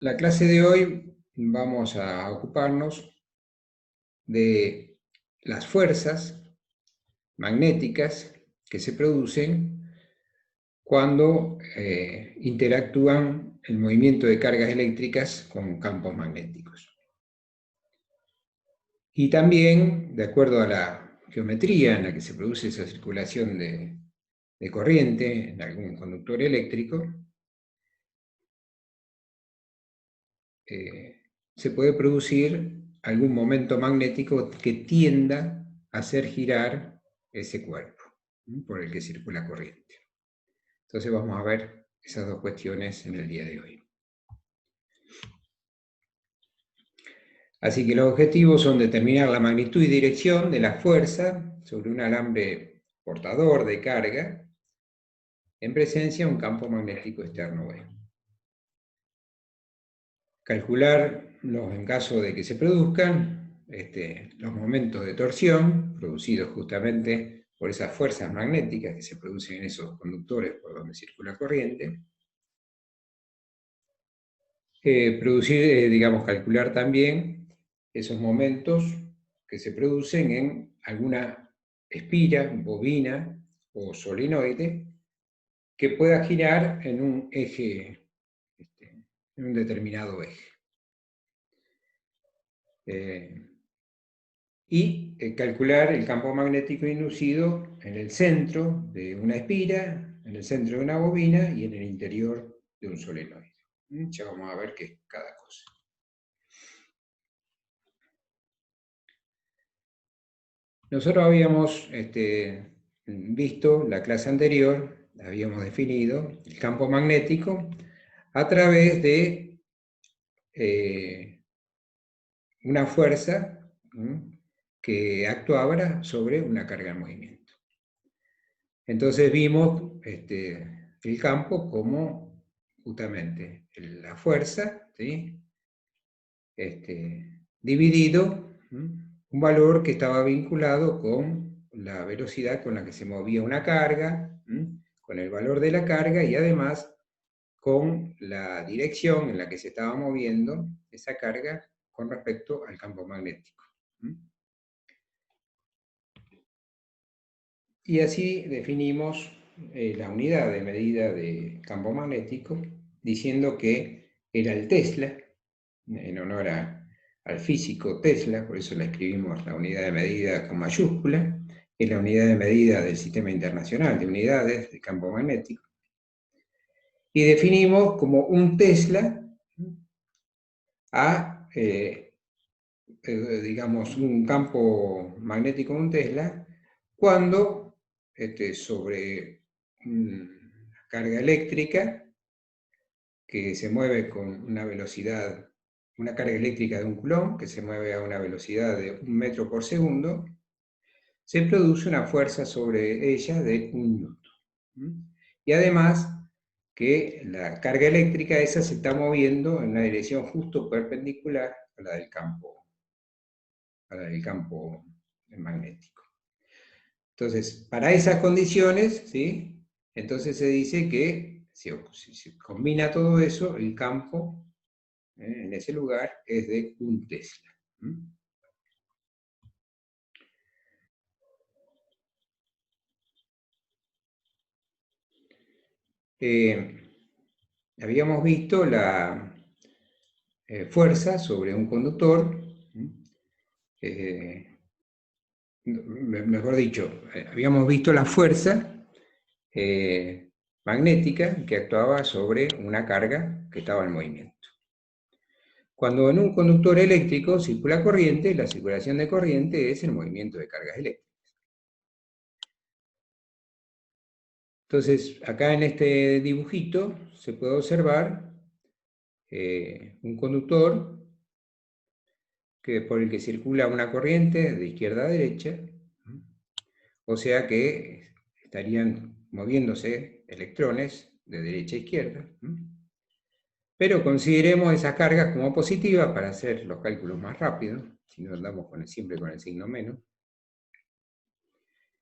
La clase de hoy vamos a ocuparnos de las fuerzas magnéticas que se producen cuando interactúan el movimiento de cargas eléctricas con campos magnéticos. Y también, de acuerdo a la geometría en la que se produce esa circulación de corriente en algún conductor eléctrico, se puede producir algún momento magnético que tienda a hacer girar ese cuerpo por el que circula corriente. Entonces vamos a ver esas dos cuestiones en el día de hoy. Así que los objetivos son determinar la magnitud y dirección de la fuerza sobre un alambre portador de carga en presencia de un campo magnético externo B. Calcular, en caso de que se produzcan, los momentos de torsión producidos justamente por esas fuerzas magnéticas que se producen en esos conductores por donde circula corriente. Calcular también esos momentos que se producen en alguna espira, bobina o solenoide que pueda girar en un eje, en un determinado eje. Y calcular el campo magnético inducido en el centro de una espira, en el centro de una bobina y en el interior de un solenoide. Ya vamos a ver qué es cada cosa. Nosotros habíamos visto la clase anterior, habíamos definido el campo magnético a través de una fuerza que actuaba sobre una carga en movimiento. Entonces vimos el campo como justamente la fuerza, ¿sí? Dividido un valor que estaba vinculado con la velocidad con la que se movía una carga, con el valor de la carga y además con la dirección en la que se estaba moviendo esa carga con respecto al campo magnético. Y así definimos la unidad de medida de campo magnético, diciendo que era el Tesla, en honor al físico Tesla, por eso la escribimos la unidad de medida con mayúscula, es la unidad de medida del Sistema Internacional de Unidades de Campo Magnético. Y definimos como un Tesla a, digamos, un campo magnético de un Tesla, cuando sobre una carga eléctrica que se mueve con una velocidad, una carga eléctrica de 1 coulomb, que se mueve a una velocidad de 1 metro por segundo, se produce una fuerza sobre ella de 1 newton. Y además que la carga eléctrica esa se está moviendo en una dirección justo perpendicular a la del campo magnético. Entonces, para esas condiciones, ¿sí? Entonces se dice que si se combina todo eso, el campo en ese lugar es de 1 Tesla. Habíamos visto la fuerza sobre un conductor, mejor dicho, habíamos visto la fuerza magnética que actuaba sobre una carga que estaba en movimiento. Cuando en un conductor eléctrico circula corriente, la circulación de corriente es el movimiento de cargas eléctricas. Entonces, acá en este dibujito se puede observar un conductor por el que circula una corriente de izquierda a derecha, o sea que estarían moviéndose electrones de derecha a izquierda. Pero consideremos esas cargas como positivas para hacer los cálculos más rápidos, si no andamos siempre con el signo menos.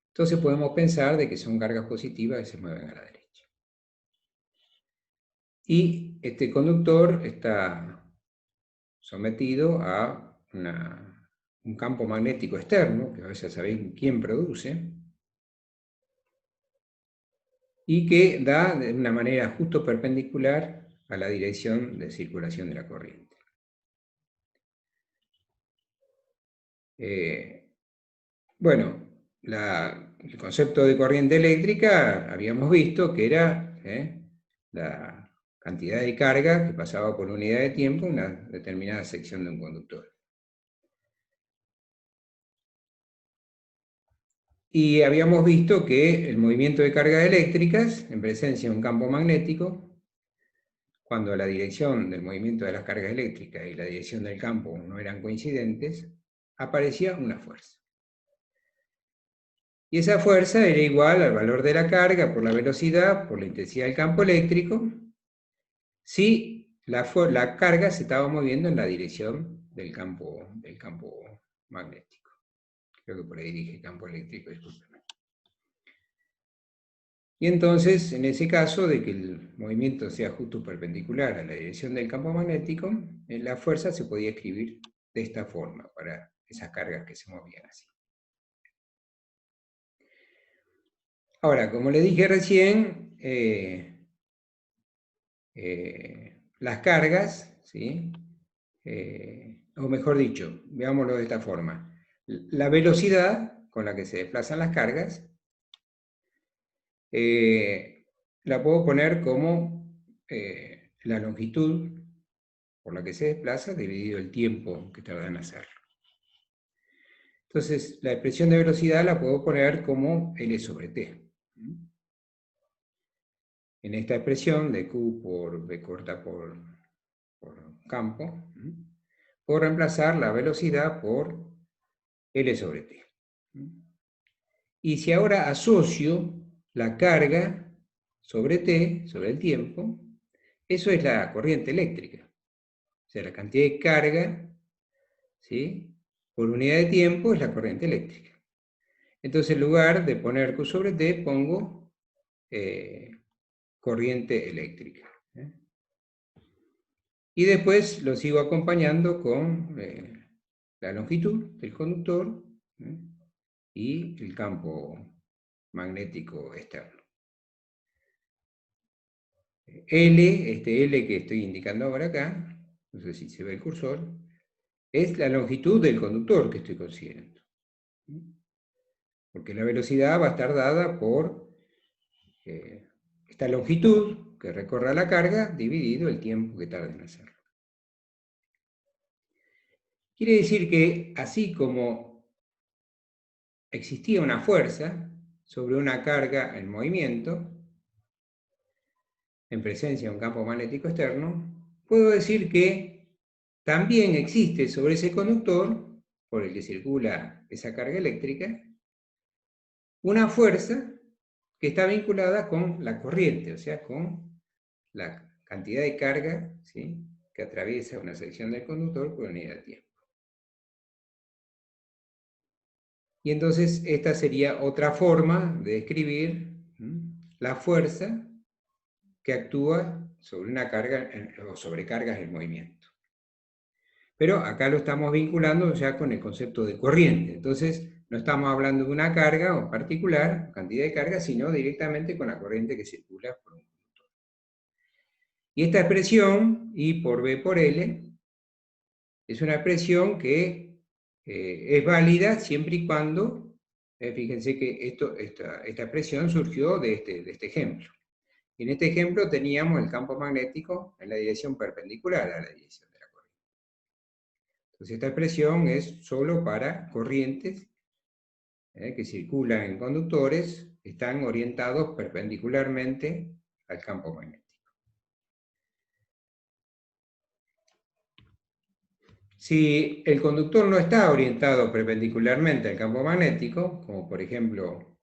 Entonces podemos pensar de que son cargas positivas que se mueven a la derecha. y este conductor está sometido a un campo magnético externo, que a veces sabéis quién produce, y que da de una manera justo perpendicular a la dirección de circulación de la corriente. Bueno, el concepto de corriente eléctrica habíamos visto que era la cantidad de carga que pasaba por unidad de tiempo en una determinada sección de un conductor. Y habíamos visto que el movimiento de cargas eléctricas, en presencia de un campo magnético, cuando la dirección del movimiento de las cargas eléctricas y la dirección del campo no eran coincidentes, aparecía una fuerza. Y esa fuerza era igual al valor de la carga por la velocidad, por la intensidad del campo eléctrico, si la carga se estaba moviendo en la dirección del campo magnético. Creo que por ahí dije campo eléctrico, discúlpenme. Y entonces, en ese caso de que el movimiento sea justo perpendicular a la dirección del campo magnético, la fuerza se podía escribir de esta forma para esas cargas que se movían así. Ahora, como le dije recién, las cargas, ¿sí? O mejor dicho, veámoslo de esta forma. La velocidad con la que se desplazan las cargas la puedo poner como la longitud por la que se desplaza dividido el tiempo que tarda en hacerlo. Entonces, la expresión de velocidad la puedo poner como L sobre T. En esta expresión de Q por V corta por campo, puedo reemplazar la velocidad por L sobre T. Y si ahora asocio la carga sobre T, sobre el tiempo, eso es la corriente eléctrica. O sea, la cantidad de carga, ¿sí?, por unidad de tiempo es la corriente eléctrica. Entonces, en lugar de poner Q sobre T, pongo corriente eléctrica. Y después lo sigo acompañando con la longitud del conductor y el campo magnético externo. L, este L que estoy indicando ahora acá, no sé si se ve el cursor, es la longitud del conductor que estoy considerando. Porque la velocidad va a estar dada por esta longitud que recorre la carga dividido el tiempo que tarda en hacerlo. Quiere decir que así como existía una fuerza sobre una carga en movimiento, en presencia de un campo magnético externo, puedo decir que también existe sobre ese conductor, por el que circula esa carga eléctrica, una fuerza que está vinculada con la corriente, o sea, con la cantidad de carga, ¿sí?, que atraviesa una sección del conductor por unidad de tiempo. Y entonces esta sería otra forma de describir la fuerza que actúa sobre una carga o sobre cargas en movimiento. Pero acá lo estamos vinculando ya con el concepto de corriente. Entonces no estamos hablando de una carga o particular, cantidad de carga, sino directamente con la corriente que circula por un conductor. Y esta expresión, I por V por L, es una expresión que es válida siempre y cuando, fíjense que esta expresión surgió de este ejemplo. En este ejemplo teníamos el campo magnético en la dirección perpendicular a la dirección de la corriente. Entonces esta expresión es solo para corrientes que circulan en conductores, están orientados perpendicularmente al campo magnético. Si el conductor no está orientado perpendicularmente al campo magnético, como por ejemplo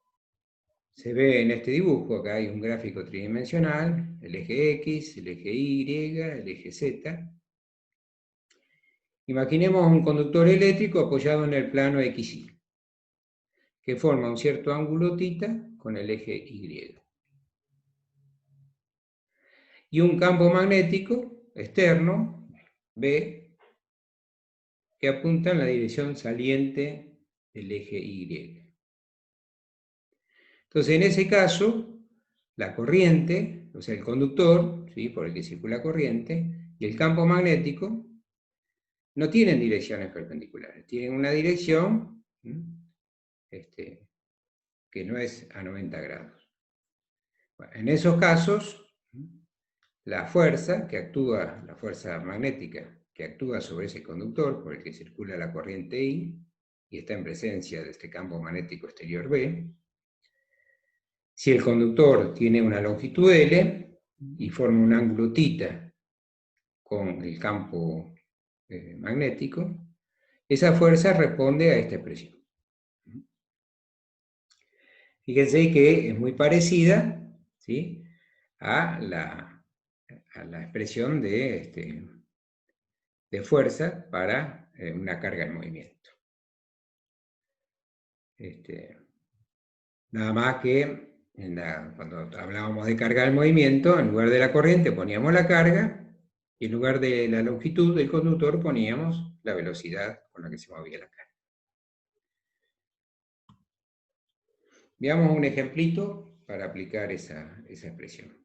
se ve en este dibujo, acá hay un gráfico tridimensional, el eje X, el eje Y, el eje Z. Imaginemos un conductor eléctrico apoyado en el plano XY, que forma un cierto ángulo θ con el eje Y. y un campo magnético externo, B, que apunta en la dirección saliente del eje Y. Entonces, en ese caso, la corriente, o sea, el conductor, ¿sí?, por el que circula corriente, y el campo magnético no tienen direcciones perpendiculares, tienen una dirección que no es a 90 grados. Bueno, en esos casos, la fuerza que actúa, la fuerza magnética que actúa sobre ese conductor por el que circula la corriente I y está en presencia de este campo magnético exterior B, si el conductor tiene una longitud L y forma un ángulo θ con el campo magnético, esa fuerza responde a esta expresión. Fíjense que es muy parecida, ¿sí?, a la expresión de fuerza para una carga en movimiento. Nada más que cuando hablábamos de carga en movimiento, en lugar de la corriente poníamos la carga, y en lugar de la longitud del conductor poníamos la velocidad con la que se movía la carga. Veamos un ejemplito para aplicar esa expresión.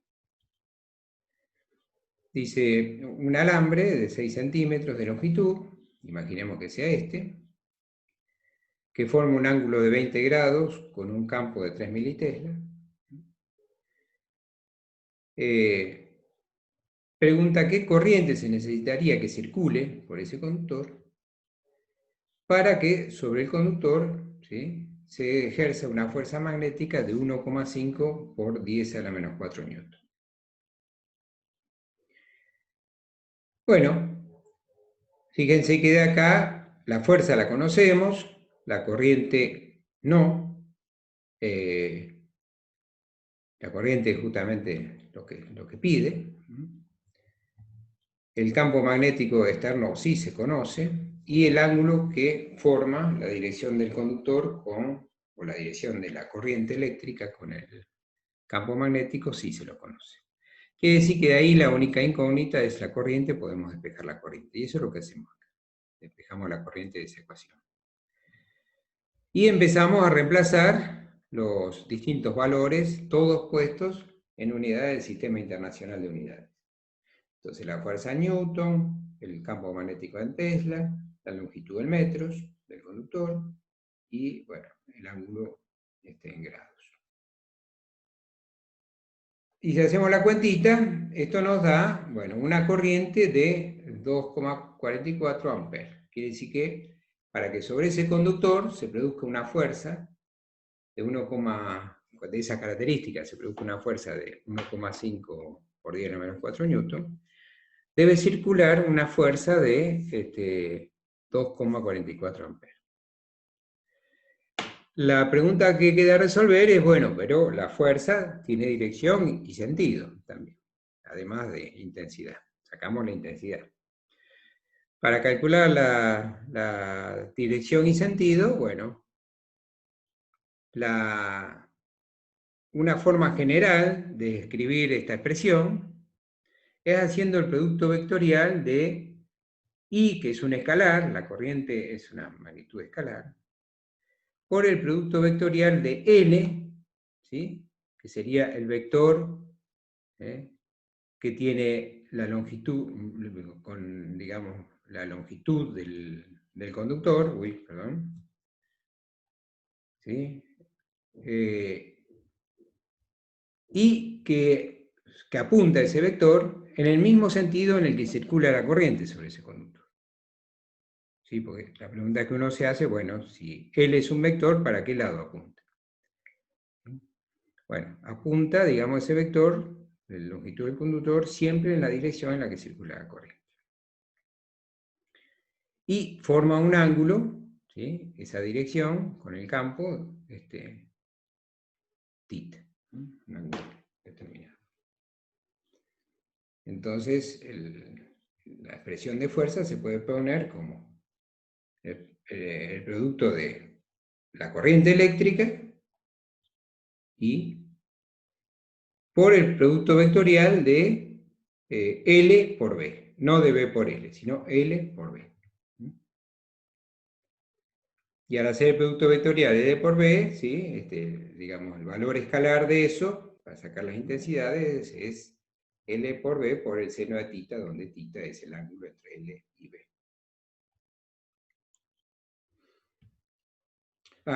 Dice, un alambre de 6 centímetros de longitud, imaginemos que sea este, que forma un ángulo de 20 grados con un campo de 3 militesla. Pregunta qué corriente se necesitaría que circule por ese conductor para que sobre el conductor, ¿sí?, se ejerza una fuerza magnética de 1,5 por 10 a la menos 4 newton. Bueno, fíjense que de acá la fuerza la conocemos, la corriente no. La corriente es justamente lo que pide. El campo magnético externo sí se conoce, y el ángulo que forma la dirección del conductor o la dirección de la corriente eléctrica con el campo magnético sí se lo conoce. Quiere decir que de ahí la única incógnita es la corriente, podemos despejar la corriente, y eso es lo que hacemos acá. Despejamos la corriente de esa ecuación. Y empezamos a reemplazar los distintos valores, todos puestos en unidades del Sistema Internacional de Unidades. Entonces la fuerza en Newton, el campo magnético en Tesla, la longitud en metros del conductor y, bueno, el ángulo en grados. Y si hacemos la cuentita, esto nos da, bueno, una corriente de 2,44 amperes. Quiere decir que para que sobre ese conductor se produzca una fuerza de de esa característica, se produzca una fuerza de 1,5 por 10 a la menos 4 newton, debe circular una fuerza de 2,44 amperes. La pregunta que queda resolver es, bueno, pero la fuerza tiene dirección y sentido también, además de intensidad. Sacamos la intensidad. Para calcular la dirección y sentido, bueno, una forma general de escribir esta expresión es haciendo el producto vectorial de I, que es un escalar, la corriente es una magnitud escalar, por el producto vectorial de N, ¿sí?, que sería el vector que tiene la longitud, digamos, la longitud del conductor, ¿sí?, y que apunta ese vector en el mismo sentido en el que circula la corriente sobre ese conductor. ¿Sí? Porque la pregunta que uno se hace, bueno, si L es un vector, ¿para qué lado apunta? Bueno, apunta, digamos, ese vector, la longitud del conductor, siempre en la dirección en la que circula la corriente. Y forma un ángulo, ¿sí?, esa dirección, con el campo, θ, un ángulo determinado. Entonces, la expresión de fuerza se puede poner como el producto de la corriente eléctrica y por el producto vectorial de L por B, no de B por L, sino L por B. Y al hacer el producto vectorial de D por B, ¿sí? Digamos, el valor escalar de eso, para sacar las intensidades, es L por B por el seno de θ, donde θ es el ángulo entre L y B.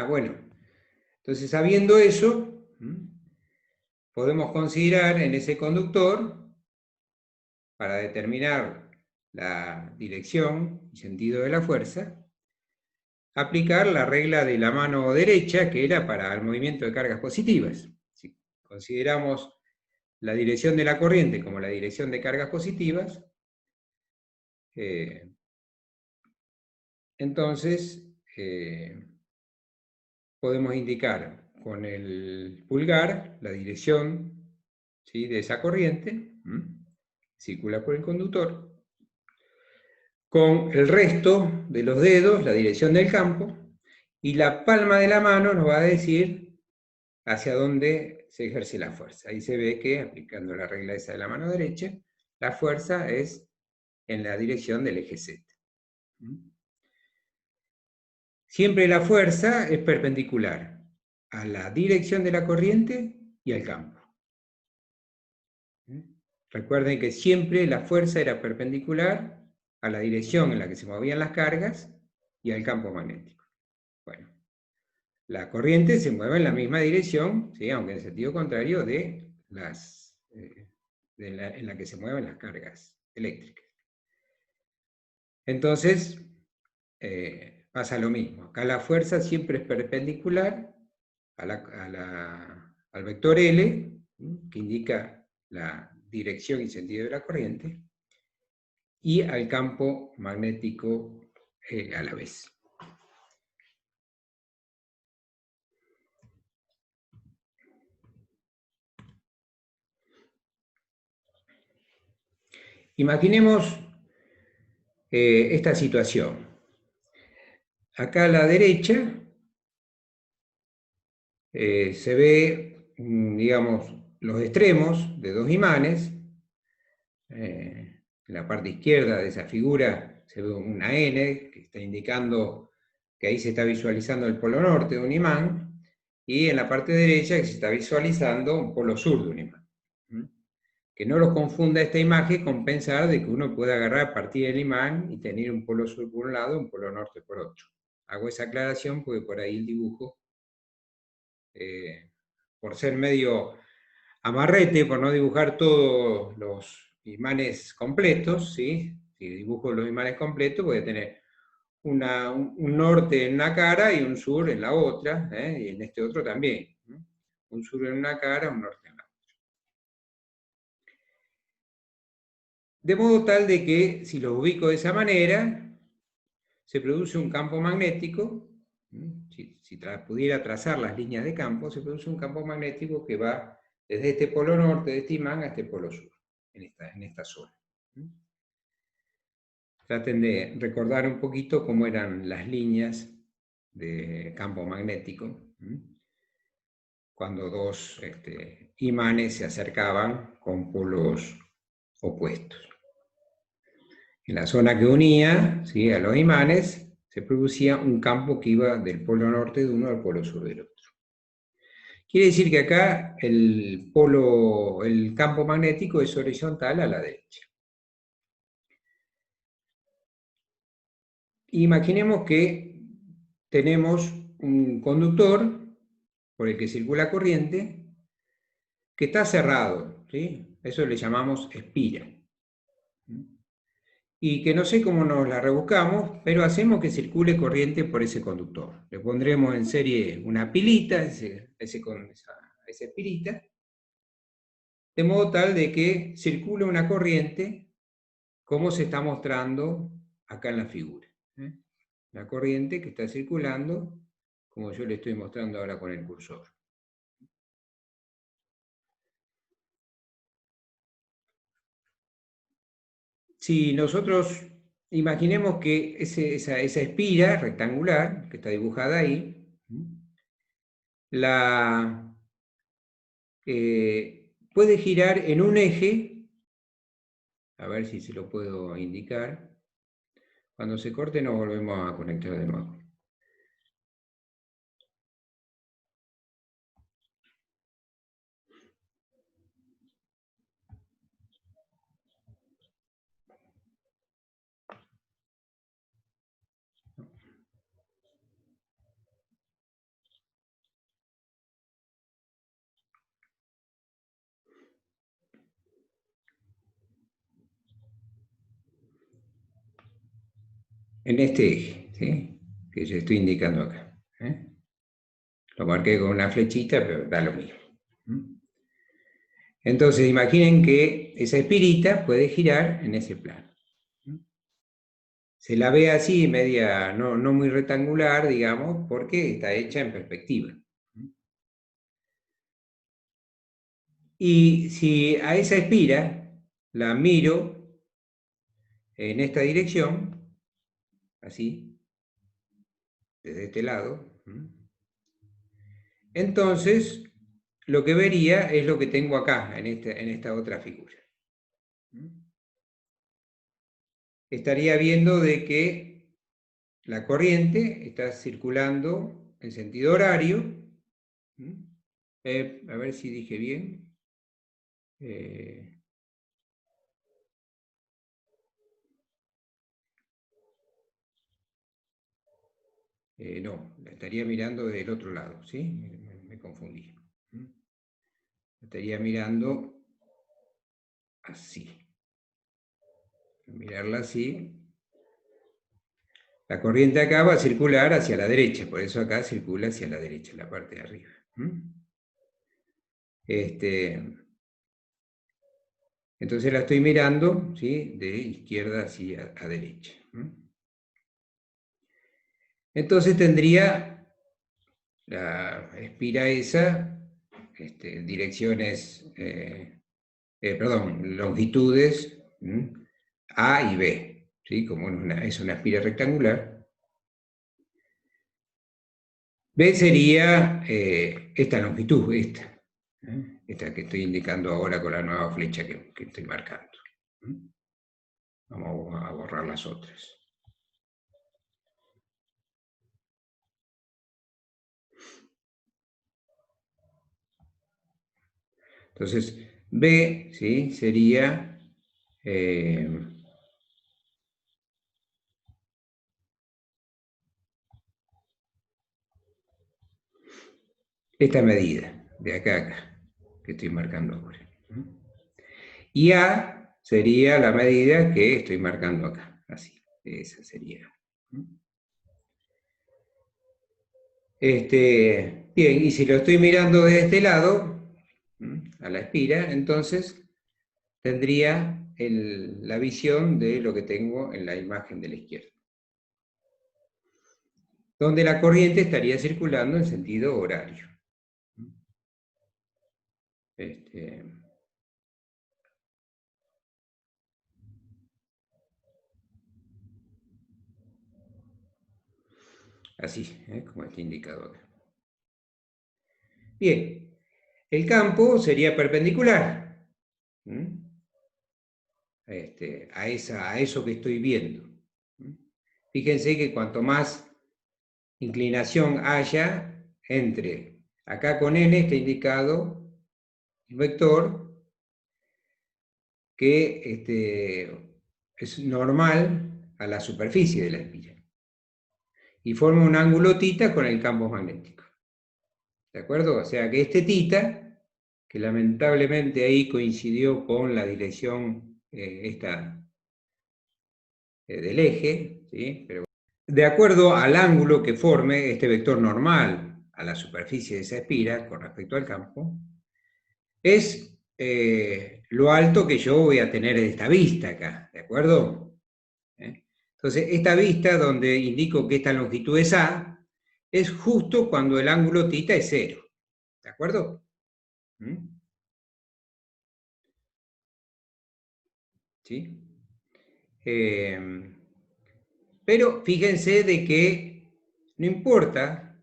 Bueno, entonces sabiendo eso, podemos considerar en ese conductor, para determinar la dirección y sentido de la fuerza, aplicar la regla de la mano derecha, que era para el movimiento de cargas positivas. Si consideramos la dirección de la corriente como la dirección de cargas positivas, entonces podemos indicar con el pulgar la dirección, ¿sí?, de esa corriente, circula por el conductor, con el resto de los dedos la dirección del campo, y la palma de la mano nos va a decir hacia dónde se ejerce la fuerza. Ahí se ve que, aplicando la regla esa de la mano derecha, la fuerza es en la dirección del eje Z. Siempre la fuerza es perpendicular a la dirección de la corriente y al campo. Recuerden que siempre la fuerza era perpendicular a la dirección en la que se movían las cargas y al campo magnético. Bueno, la corriente se mueve en la misma dirección, ¿sí?, aunque en sentido contrario de en la que se mueven las cargas eléctricas. Entonces, pasa lo mismo. Acá la fuerza siempre es perpendicular al vector L, que indica la dirección y sentido de la corriente, y al campo magnético a la vez. Imaginemos esta situación. Acá a la derecha se ve, digamos, los extremos de dos imanes. En la parte izquierda de esa figura se ve una N, que está indicando que ahí se está visualizando el polo norte de un imán, y en la parte derecha que se está visualizando un polo sur de un imán. Que no lo confunda esta imagen con pensar de que uno puede agarrar, partir del imán y tener un polo sur por un lado y un polo norte por otro. Hago esa aclaración porque por ahí el dibujo, por ser medio amarrete, por no dibujar todos los imanes completos, ¿sí? Si dibujo los imanes completos voy a tener un norte en una cara y un sur en la otra, y en este otro también. Un sur en una cara, un norte en la otra. De modo tal de que, si los ubico de esa manera, se produce un campo magnético. Si pudiera trazar las líneas de campo, se produce un campo magnético que va desde este polo norte de este imán a este polo sur, en esta zona. Traten de recordar un poquito cómo eran las líneas de campo magnético cuando dos imanes se acercaban con polos opuestos. En la zona que unía, ¿sí?, a los imanes, se producía un campo que iba del polo norte de uno al polo sur del otro. Quiere decir que acá el campo magnético es horizontal a la derecha. Imaginemos que tenemos un conductor por el que circula corriente que está cerrado, ¿sí? Eso le llamamos espira. Y que no sé cómo nos la rebuscamos, pero hacemos que circule corriente por ese conductor. Le pondremos en serie una pilita, con esa espirita, de modo tal de que circule una corriente como se está mostrando acá en la figura. La corriente que está circulando, como yo le estoy mostrando ahora con el cursor. Si nosotros imaginemos que esa espira rectangular que está dibujada ahí, puede girar en un eje A ver si se lo puedo indicar. Cuando se corte nos volvemos a conectar de nuevo. En este eje, ¿sí? Que yo estoy indicando acá. Lo marqué con una flechita, pero da lo mismo. Entonces, imaginen que esa espirita puede girar en ese plano. Se la ve así, media, no muy rectangular, digamos, porque está hecha en perspectiva. Y si a esa espira la miro en esta dirección, así, desde este lado, entonces lo que vería es lo que tengo acá, en esta otra figura. Estaría viendo de que la corriente está circulando en sentido horario. A ver si dije bien. No, la estaría mirando del otro lado, ¿sí? Me confundí. La estaría mirando así. Mirarla así. La corriente acá va a circular hacia la derecha, por eso acá circula hacia la derecha, la parte de arriba. Entonces la estoy mirando, ¿sí? De izquierda hacia a derecha. Entonces tendría la espira esa, direcciones, perdón, longitudes A y B, ¿sí? Como es una espira rectangular. B sería esta longitud, esta que estoy indicando ahora con la nueva flecha que estoy marcando. Vamos a borrar las otras. Entonces, B, ¿sí? Sería esta medida, de acá a acá, que estoy marcando ahora. Y A sería la medida que estoy marcando acá, así, esa sería. Bien, y si lo estoy mirando de este lado, a la espira, entonces tendría la visión de lo que tengo en la imagen de la izquierda, donde la corriente estaría circulando en sentido horario. Así, como está indicado acá. Bien, el campo sería perpendicular a eso que estoy viendo. Fíjense que cuanto más inclinación haya entre, acá con N está indicado un vector que es normal a la superficie de la espira y forma un ángulo θ con el campo magnético. ¿De acuerdo? O sea que este θ, que lamentablemente ahí coincidió con la dirección del eje, ¿sí? Pero de acuerdo al ángulo que forme este vector normal a la superficie de esa espira con respecto al campo, es lo alto que yo voy a tener en esta vista acá, ¿de acuerdo? Entonces, esta vista donde indico que esta longitud es A, es justo cuando el ángulo θ es 0, ¿de acuerdo? ¿Sí? Pero fíjense de que no importa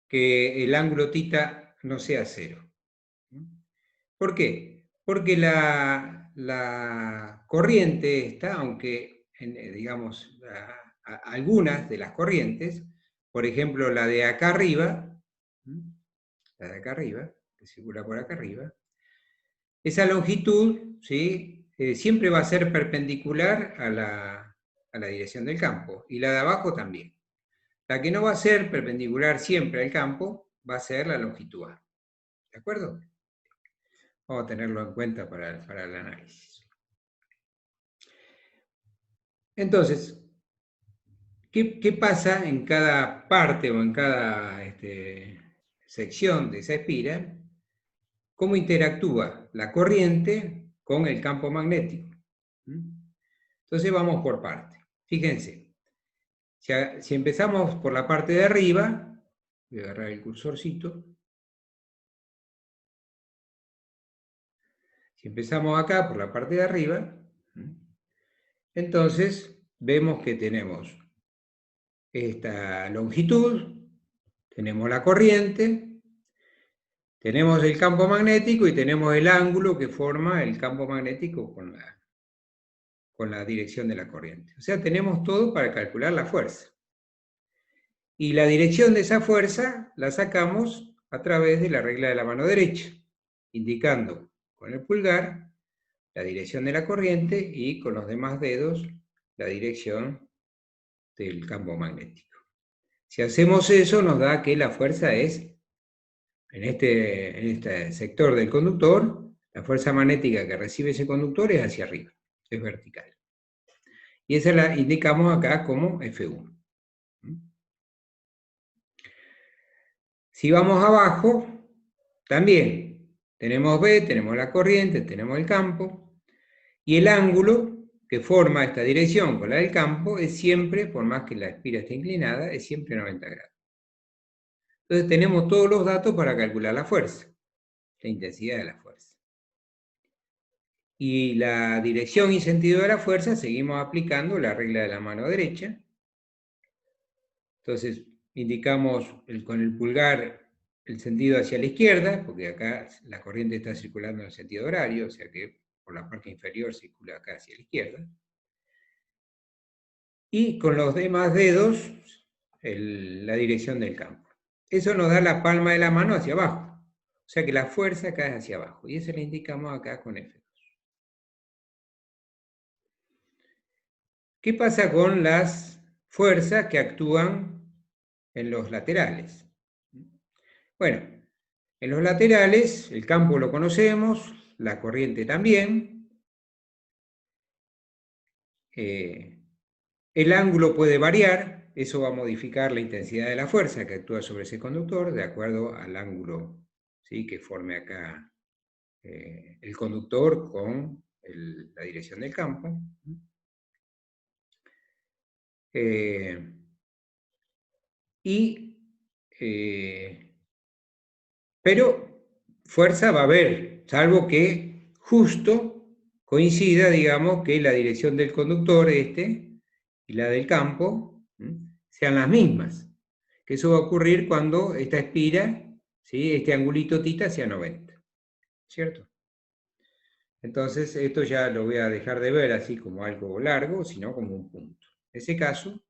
que el ángulo θ no sea 0. ¿Por qué? Porque la la corriente esta, aunque, digamos, algunas de las corrientes, por ejemplo, la de acá arriba, que circula por acá arriba, esa longitud, ¿sí? Siempre va a ser perpendicular a la dirección del campo, y la de abajo también. La que no va a ser perpendicular siempre al campo va a ser la longitud A. ¿De acuerdo? Vamos a tenerlo en cuenta para el análisis. Entonces, ¿qué pasa en cada parte o en cada sección de esa espiral? ¿Cómo interactúa la corriente con el campo magnético? Entonces vamos por partes. Fíjense, si empezamos por la parte de arriba, voy a agarrar el cursorcito. Si empezamos acá por la parte de arriba, entonces vemos que tenemos esta longitud, tenemos la corriente, tenemos el campo magnético y tenemos el ángulo que forma el campo magnético con la dirección de la corriente. O sea, tenemos todo para calcular la fuerza. Y la dirección de esa fuerza la sacamos a través de la regla de la mano derecha, indicando con el pulgar la dirección de la corriente y con los demás dedos la dirección del campo magnético. Si hacemos eso, nos da que la fuerza es, en este sector del conductor, la fuerza magnética que recibe ese conductor es hacia arriba, es vertical. Y esa la indicamos acá como F1. Si vamos abajo, también tenemos B, tenemos la corriente, tenemos el campo, y el ángulo que forma esta dirección con la del campo es siempre, por más que la espira esté inclinada, es siempre 90 grados. Entonces tenemos todos los datos para calcular la fuerza, la intensidad de la fuerza. Y la dirección y sentido de la fuerza seguimos aplicando la regla de la mano derecha. Entonces indicamos con el pulgar el sentido hacia la izquierda, porque acá la corriente está circulando en el sentido horario, o sea que por la parte inferior circula acá hacia la izquierda. Y con los demás dedos la dirección del campo. Eso nos da la palma de la mano hacia abajo. O sea que la fuerza cae hacia abajo. Y eso le indicamos acá con F2. ¿Qué pasa con las fuerzas que actúan en los laterales? Bueno, en los laterales el campo lo conocemos, la corriente también. El ángulo puede variar, eso va a modificar la intensidad de la fuerza que actúa sobre ese conductor de acuerdo al ángulo, ¿sí?, que forme acá el conductor con la dirección del campo. Pero fuerza va a haber, salvo que justo coincida, digamos, que la dirección del conductor y la del campo sean las mismas. Que eso va a ocurrir cuando esta espira, ¿sí?, este angulito θ sea 90. ¿Cierto? Entonces, esto ya lo voy a dejar de ver así como algo largo, sino como un punto. En ese caso,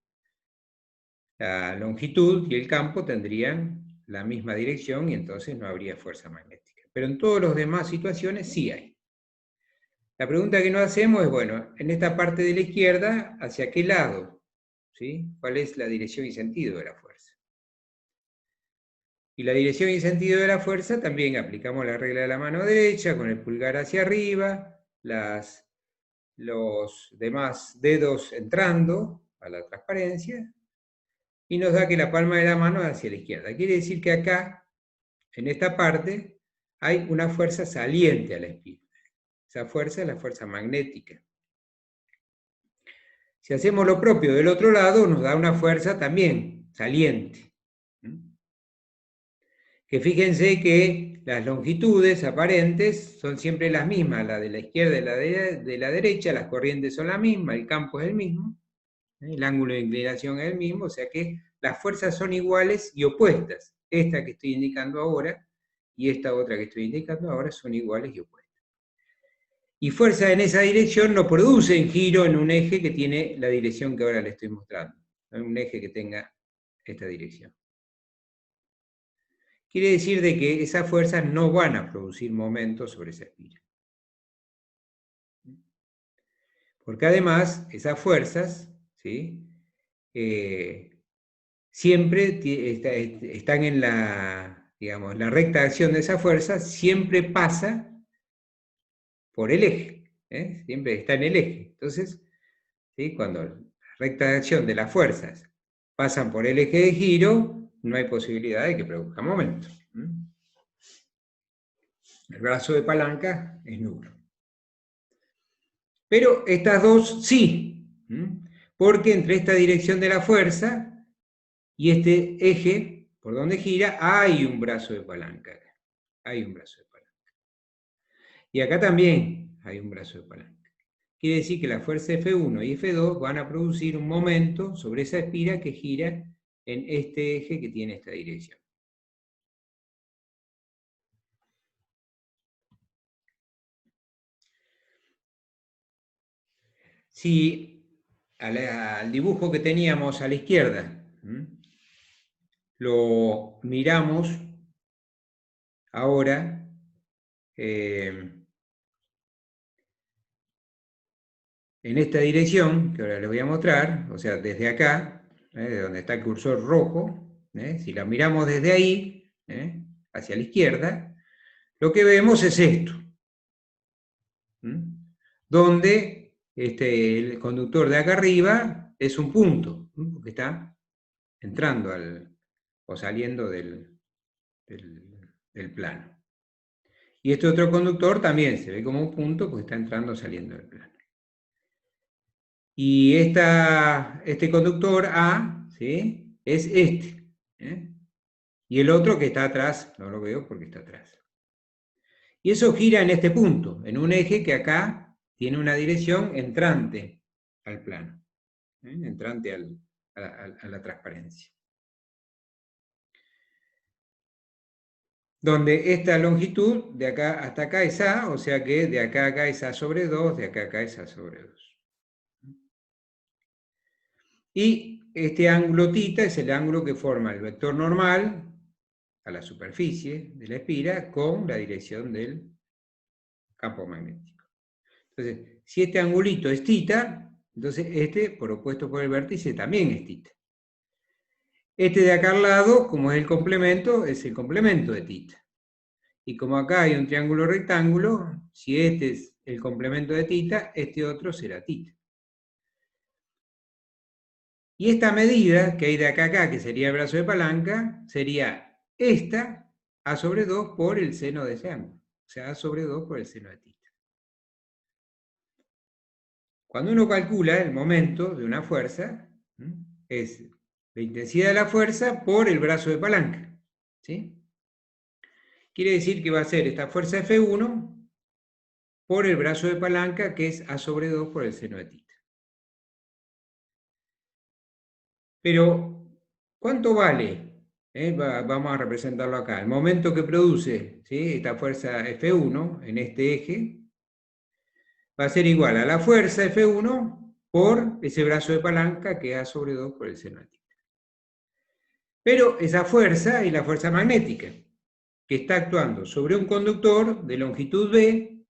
la longitud y el campo tendrían la misma dirección y entonces no habría fuerza magnética. Pero en todas las demás situaciones sí hay. La pregunta que nos hacemos es, bueno, en esta parte de la izquierda, ¿hacia qué lado? ¿Sí? ¿Cuál es la dirección y sentido de la fuerza? Y la dirección y sentido de la fuerza también aplicamos la regla de la mano derecha, con el pulgar hacia arriba, los demás dedos entrando a la transparencia, y nos da que la palma de la mano es hacia la izquierda. Quiere decir que acá, en esta parte, hay una fuerza saliente a la espira. Esa fuerza es la fuerza magnética. Si hacemos lo propio del otro lado, nos da una fuerza también saliente. Que fíjense que las longitudes aparentes son siempre las mismas, la de la izquierda y la de la derecha, las corrientes son las mismas, el campo es el mismo, el ángulo de inclinación es el mismo, o sea que las fuerzas son iguales y opuestas. Esta que estoy indicando ahora y esta otra que estoy indicando ahora son iguales y opuestas. Y fuerza en esa dirección no producen giro en un eje que tiene la dirección que ahora le estoy mostrando. En un eje que tenga esta dirección. Quiere decir de que esas fuerzas no van a producir momentos sobre esa espira. Porque además, esas fuerzas, ¿sí? Siempre están en la, digamos, la recta de acción de esa fuerza, siempre pasa por el eje, siempre está en el eje. Entonces, ¿sí? Cuando la recta de acción de las fuerzas pasan por el eje de giro, no hay posibilidad de que produzca momento. El brazo de palanca es nulo. Pero estas dos sí, porque entre esta dirección de la fuerza y este eje por donde gira hay un brazo de palanca. Hay un brazo de palanca. Y acá también hay un brazo de palanca. Quiere decir que la fuerza F1 y F2 van a producir un momento sobre esa espira que gira en este eje que tiene esta dirección. Si al dibujo que teníamos a la izquierda lo miramos ahora, en esta dirección, que ahora les voy a mostrar, o sea, desde acá, de donde está el cursor rojo, si la miramos desde ahí, hacia la izquierda, lo que vemos es esto, donde el conductor de acá arriba es un punto, porque está entrando o saliendo del plano. Y este otro conductor también se ve como un punto porque está entrando o saliendo del plano. Y este conductor A, ¿sí? Es este. Y el otro que está atrás, no lo veo porque está atrás. Y eso gira en este punto, en un eje que acá tiene una dirección entrante al plano, entrante a la transparencia. Donde esta longitud de acá hasta acá es A, o sea que de acá a acá es A sobre 2, de acá a acá es A sobre 2. Y este ángulo θ es el ángulo que forma el vector normal a la superficie de la espira con la dirección del campo magnético. Entonces, si este angulito es θ, entonces este, por opuesto por el vértice, también es θ. Este de acá al lado, como es el complemento de θ. Y como acá hay un triángulo rectángulo, si este es el complemento de θ, este otro será θ. Y esta medida que hay de acá a acá, que sería el brazo de palanca, sería esta A sobre 2 por el seno de ese ángulo. O sea, A sobre 2 por el seno de θ. Cuando uno calcula el momento de una fuerza, es la intensidad de la fuerza por el brazo de palanca. ¿Sí? Quiere decir que va a ser esta fuerza F1 por el brazo de palanca, que es A sobre 2 por el seno de θ. Pero, ¿cuánto vale? Vamos a representarlo acá. El momento que produce, ¿sí?, esta fuerza F1 en este eje va a ser igual a la fuerza F1 por ese brazo de palanca que es A sobre 2 por el seno de θ. Pero esa fuerza es la fuerza magnética, que está actuando sobre un conductor de longitud B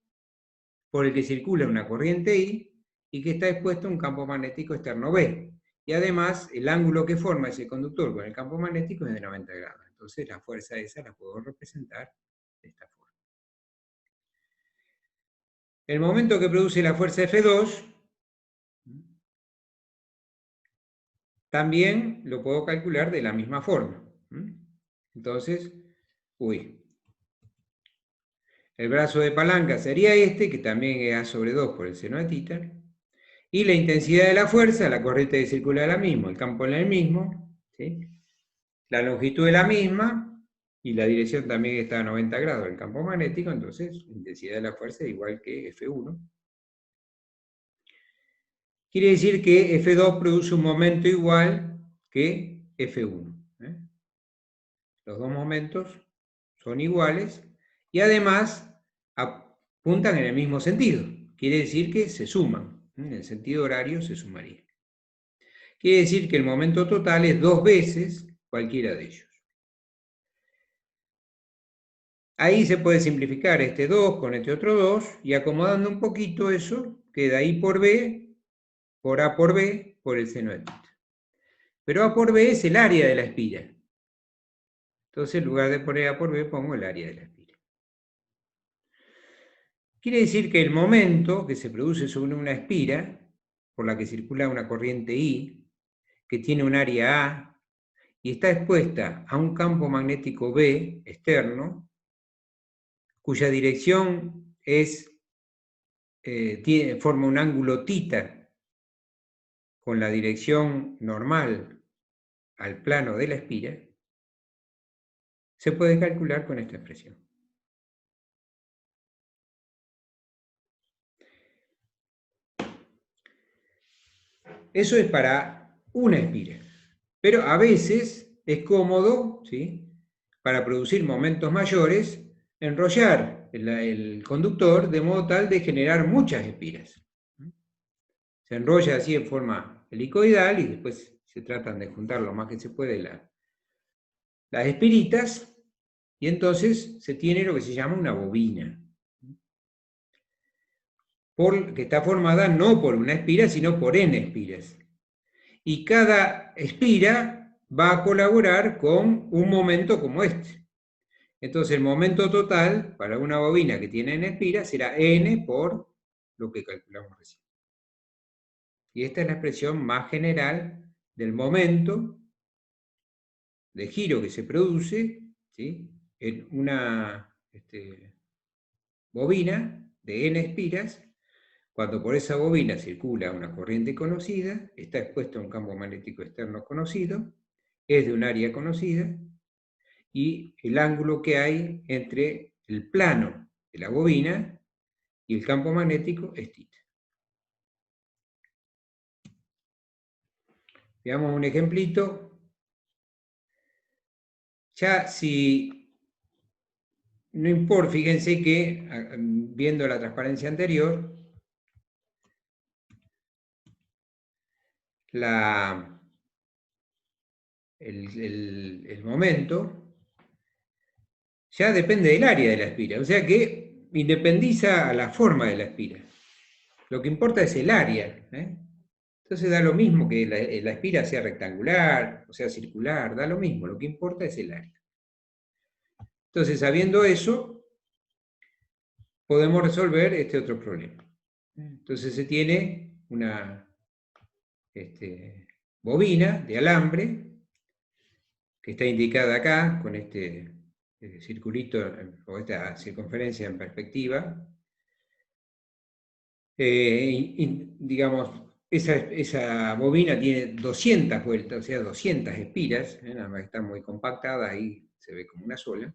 por el que circula una corriente I y que está expuesto a un campo magnético externo B. Y además, el ángulo que forma ese conductor con el campo magnético es de 90 grados. Entonces, la fuerza esa la puedo representar de esta forma. El momento que produce la fuerza F2 también lo puedo calcular de la misma forma. Entonces, el brazo de palanca sería este, que también es A sobre 2 por el seno de θ. Y la intensidad de la fuerza, la corriente que circula es la misma, el campo es el mismo, ¿sí? La longitud es la misma, y la dirección también está a 90 grados del campo magnético, entonces la intensidad de la fuerza es igual que F1. Quiere decir que F2 produce un momento igual que F1. Los dos momentos son iguales, y además apuntan en el mismo sentido. quiere decir que se suman. En el sentido horario se sumaría. Quiere decir que el momento total es 2 veces cualquiera de ellos. Ahí se puede simplificar este 2 con este otro 2 y acomodando un poquito eso, queda I por B, por A por B, por el seno de θ. Pero A por B es el área de la espira. Entonces, en lugar de poner A por B, pongo el área de la espira. Quiere decir que el momento que se produce sobre una espira, por la que circula una corriente I, que tiene un área A, y está expuesta a un campo magnético B externo, cuya dirección forma un ángulo θ con la dirección normal al plano de la espira, se puede calcular con esta expresión. Eso es para una espira, pero a veces es cómodo, ¿sí?, para producir momentos mayores, enrollar el conductor de modo tal de generar muchas espiras. Se enrolla así en forma helicoidal y después se tratan de juntar lo más que se puede las espiritas y entonces se tiene lo que se llama una bobina, que está formada no por una espira, sino por n espiras. Y cada espira va a colaborar con un momento como este. Entonces el momento total para una bobina que tiene n espiras será n por lo que calculamos recién. Y esta es la expresión más general del momento de giro que se produce, ¿sí?, en una bobina de n espiras, cuando por esa bobina circula una corriente conocida, está expuesta a un campo magnético externo conocido, es de un área conocida, y el ángulo que hay entre el plano de la bobina y el campo magnético es θ. Veamos un ejemplito. Ya si no importa, fíjense que viendo la transparencia anterior, el momento ya depende del área de la espira, o sea que independiza a la forma de la espira. Lo que importa es el área, ¿eh? Entonces da lo mismo que la espira sea rectangular o sea circular, da lo mismo, lo que importa es el área. Entonces, sabiendo eso, podemos resolver este otro problema. Entonces se tiene una bobina de alambre, que está indicada acá con este circulito o esta circunferencia en perspectiva. Digamos, esa bobina tiene 200 vueltas, o sea, 200 espiras, nada más que está muy compactada, ahí se ve como una sola.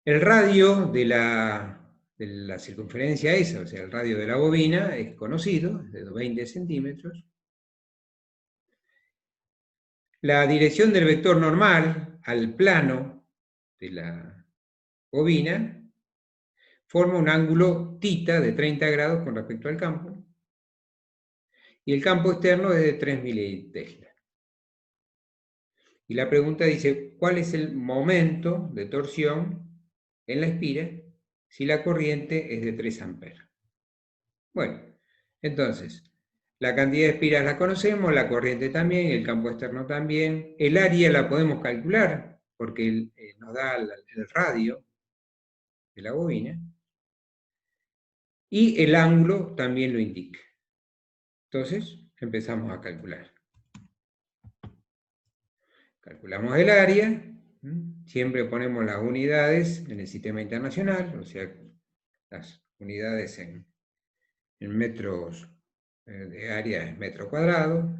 El radio de la circunferencia esa, o sea, el radio de la bobina, es conocido, es de 20 centímetros. La dirección del vector normal al plano de la bobina forma un ángulo θ de 30 grados con respecto al campo, y el campo externo es de 3 militesla. Y la pregunta dice, ¿cuál es el momento de torsión en la espira si la corriente es de 3 amperes? Bueno, entonces, la cantidad de espiras la conocemos, la corriente también, el campo externo también, el área la podemos calcular, porque nos da el radio de la bobina, y el ángulo también lo indica. Entonces, empezamos a calcular. Calculamos el área, siempre ponemos las unidades en el sistema internacional, o sea, las unidades en metros de área es metro cuadrado.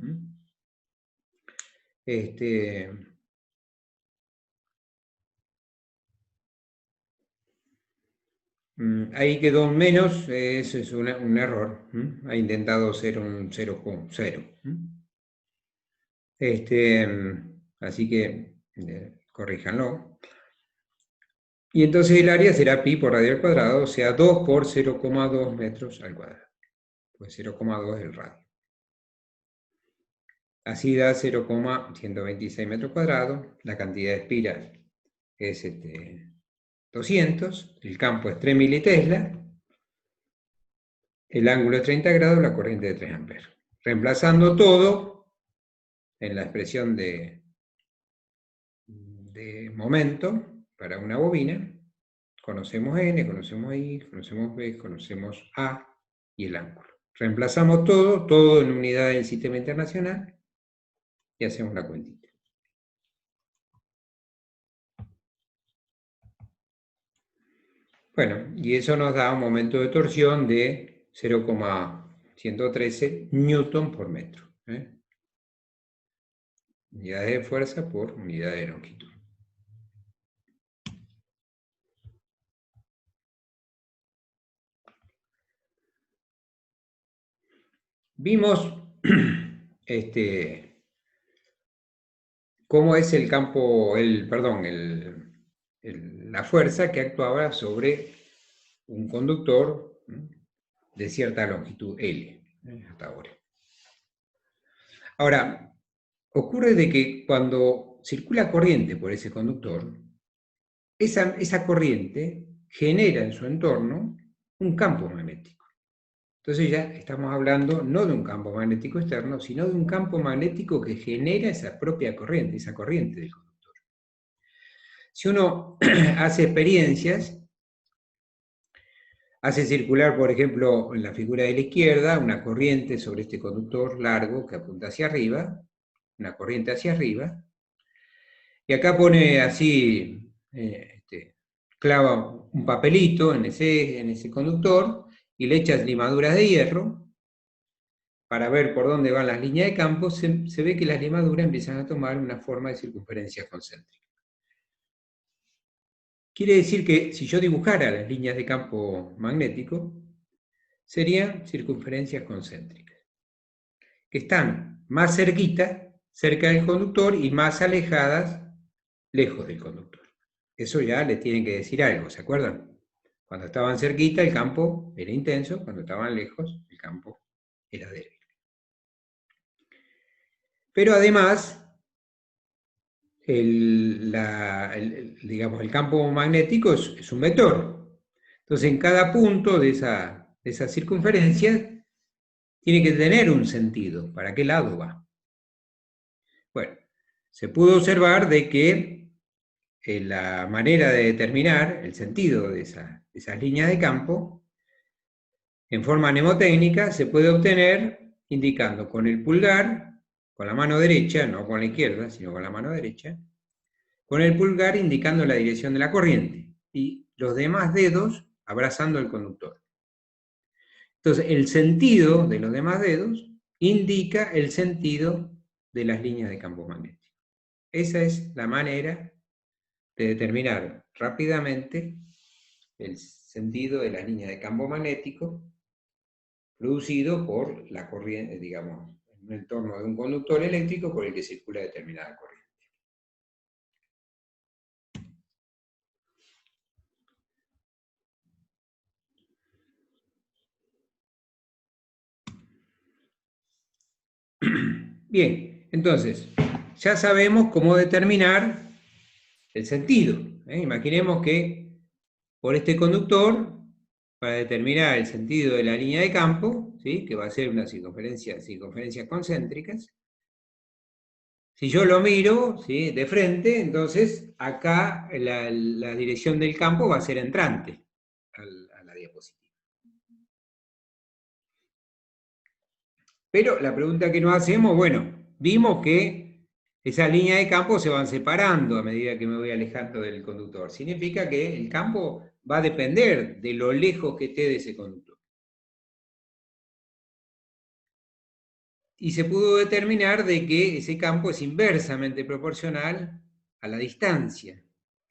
Ahí quedó un menos, eso es un error. Ha intentado ser un 0,0. Así que corríjanlo. Y entonces el área será pi por radio al cuadrado, o sea, 2 por 0,2 metros al cuadrado. Pues 0,2 es el radio. Así da 0,126 metros cuadrados. La cantidad de espiras es 200. El campo es 3 militesla. El ángulo es 30 grados, la corriente de 3 amperes. Reemplazando todo en la expresión de momento para una bobina, conocemos N, conocemos I, conocemos B, conocemos A y el ángulo. Reemplazamos todo en unidades del sistema internacional y hacemos la cuentita. Bueno, y eso nos da un momento de torsión de 0,113 newton por metro. Unidades de fuerza por unidad de longitud. Vimos cómo es el campo, la fuerza que actuaba sobre un conductor de cierta longitud L, hasta ahora. Ahora, ocurre de que cuando circula corriente por ese conductor, esa corriente genera en su entorno un campo magnético. Entonces ya estamos hablando no de un campo magnético externo, sino de un campo magnético que genera esa propia corriente, esa corriente del conductor. Si uno hace experiencias, hace circular, por ejemplo, en la figura de la izquierda, una corriente sobre este conductor largo que apunta hacia arriba, una corriente hacia arriba, y acá pone así, clava un papelito en ese conductor y le echas limaduras de hierro para ver por dónde van las líneas de campo. Se ve que las limaduras empiezan a tomar una forma de circunferencia concéntrica. Quiere decir que si yo dibujara las líneas de campo magnético, serían circunferencias concéntricas, que están más cerca del conductor, y más alejadas, lejos del conductor. Eso ya le tienen que decir algo, ¿se acuerdan? Cuando estaban cerquita el campo era intenso, cuando estaban lejos el campo era débil. Pero además, digamos, el campo magnético es un vector. Entonces, en cada punto de esa circunferencia tiene que tener un sentido. ¿Para qué lado va? Bueno, se pudo observar de que la manera de determinar el sentido de esas líneas de campo en forma mnemotécnica se puede obtener indicando con el pulgar, con la mano derecha, no con la izquierda, sino con la mano derecha, con el pulgar indicando la dirección de la corriente y los demás dedos abrazando el conductor. Entonces, el sentido de los demás dedos indica el sentido de las líneas de campo magnético. Esa es la manera de determinar rápidamente el sentido de las líneas de campo magnético producido por la corriente, digamos, en un entorno de un conductor eléctrico por el que circula determinada corriente. Bien, entonces, ya sabemos cómo determinar el sentido. Imaginemos que por este conductor, para determinar el sentido de la línea de campo, ¿sí?, que va a ser una circunferencias concéntricas, si yo lo miro, ¿sí?, de frente, entonces acá la dirección del campo va a ser entrante a la diapositiva. Pero la pregunta que nos hacemos, bueno, vimos que esas líneas de campo se van separando a medida que me voy alejando del conductor. Significa que el campo va a depender de lo lejos que esté de ese conductor. Y se pudo determinar de que ese campo es inversamente proporcional a la distancia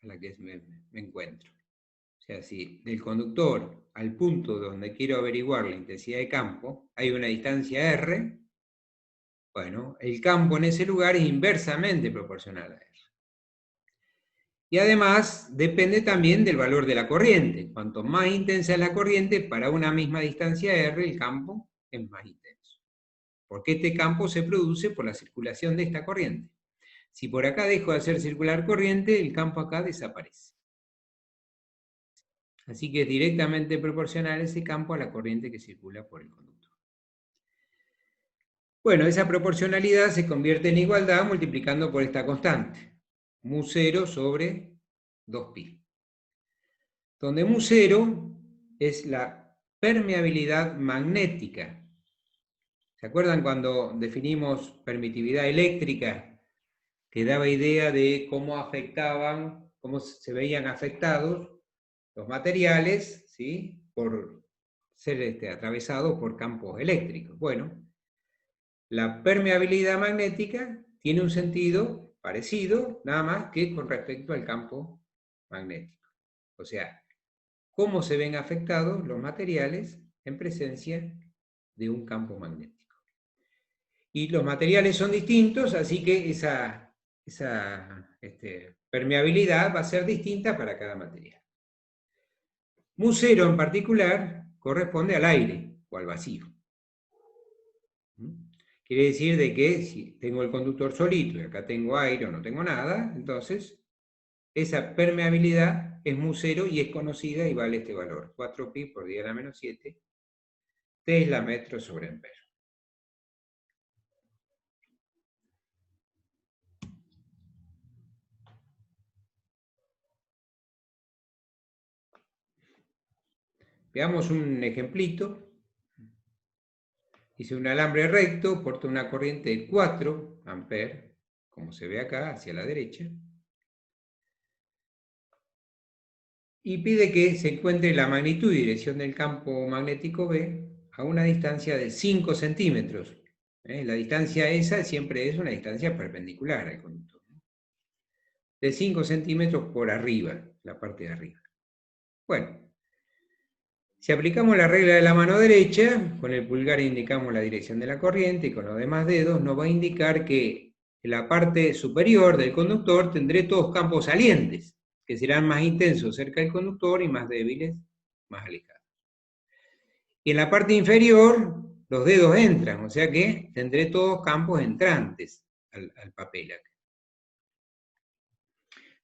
a la que me encuentro. O sea, si del conductor al punto donde quiero averiguar la intensidad de campo hay una distancia R, bueno, el campo en ese lugar es inversamente proporcional a R. Y además depende también del valor de la corriente. Cuanto más intensa es la corriente, para una misma distancia R, el campo es más intenso. Porque este campo se produce por la circulación de esta corriente. Si por acá dejo de hacer circular corriente, el campo acá desaparece. Así que es directamente proporcional ese campo a la corriente que circula por el conductor. Bueno, esa proporcionalidad se convierte en igualdad multiplicando por esta constante, mu0 sobre 2pi. Donde mu0 es la permeabilidad magnética. ¿Se acuerdan cuando definimos permitividad eléctrica? Que daba idea de cómo afectaban, cómo se veían afectados los materiales, ¿sí? Por ser atravesados por campos eléctricos. Bueno, la permeabilidad magnética tiene un sentido parecido, nada más que con respecto al campo magnético. O sea, cómo se ven afectados los materiales en presencia de un campo magnético. Y los materiales son distintos, así que esa permeabilidad va a ser distinta para cada material. mu0 en particular corresponde al aire o al vacío. Quiere decir de que si tengo el conductor solito y acá tengo aire o no tengo nada, entonces esa permeabilidad es mu0 y es conocida y vale este valor, 4pi por 10 a la menos 7 tesla metros sobre ampere. Veamos un ejemplito. Dice un alambre recto porta una corriente de 4 amperes, como se ve acá, hacia la derecha, y pide que se encuentre la magnitud y dirección del campo magnético B a una distancia de 5 centímetros. La distancia esa siempre es una distancia perpendicular al conductor. De 5 centímetros por arriba, la parte de arriba. Bueno, si aplicamos la regla de la mano derecha, con el pulgar indicamos la dirección de la corriente y con los demás dedos nos va a indicar que en la parte superior del conductor tendré todos campos salientes, que serán más intensos cerca del conductor y más débiles más alejados. Y en la parte inferior los dedos entran, o sea que tendré todos campos entrantes al papel acá.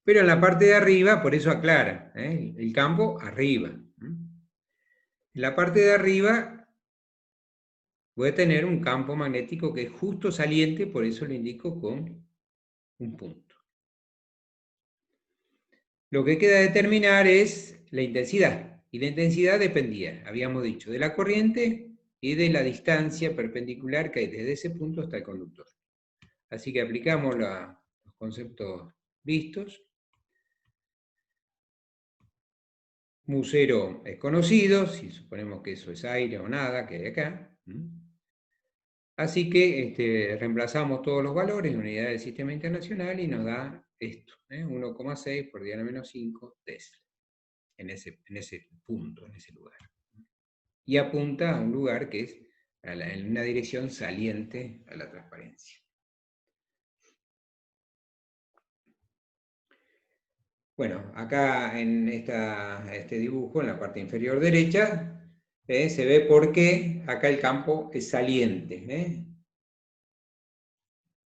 Pero en la parte de arriba, por eso aclara, el campo arriba. En la parte de arriba voy a tener un campo magnético que es justo saliente, por eso lo indico con un punto. Lo que queda determinar es la intensidad, y la intensidad dependía, habíamos dicho, de la corriente y de la distancia perpendicular que hay desde ese punto hasta el conductor. Así que aplicamos los conceptos vistos. mu0 es conocido, si suponemos que eso es aire o nada, que hay acá. Así que reemplazamos todos los valores en unidades del sistema internacional y nos da esto, 1,6 por 10 a la menos 5 Tesla, en ese punto, en ese lugar. Y apunta a un lugar que es en una dirección saliente a la transparencia. Bueno, acá en este dibujo, en la parte inferior derecha, se ve por qué acá el campo es saliente.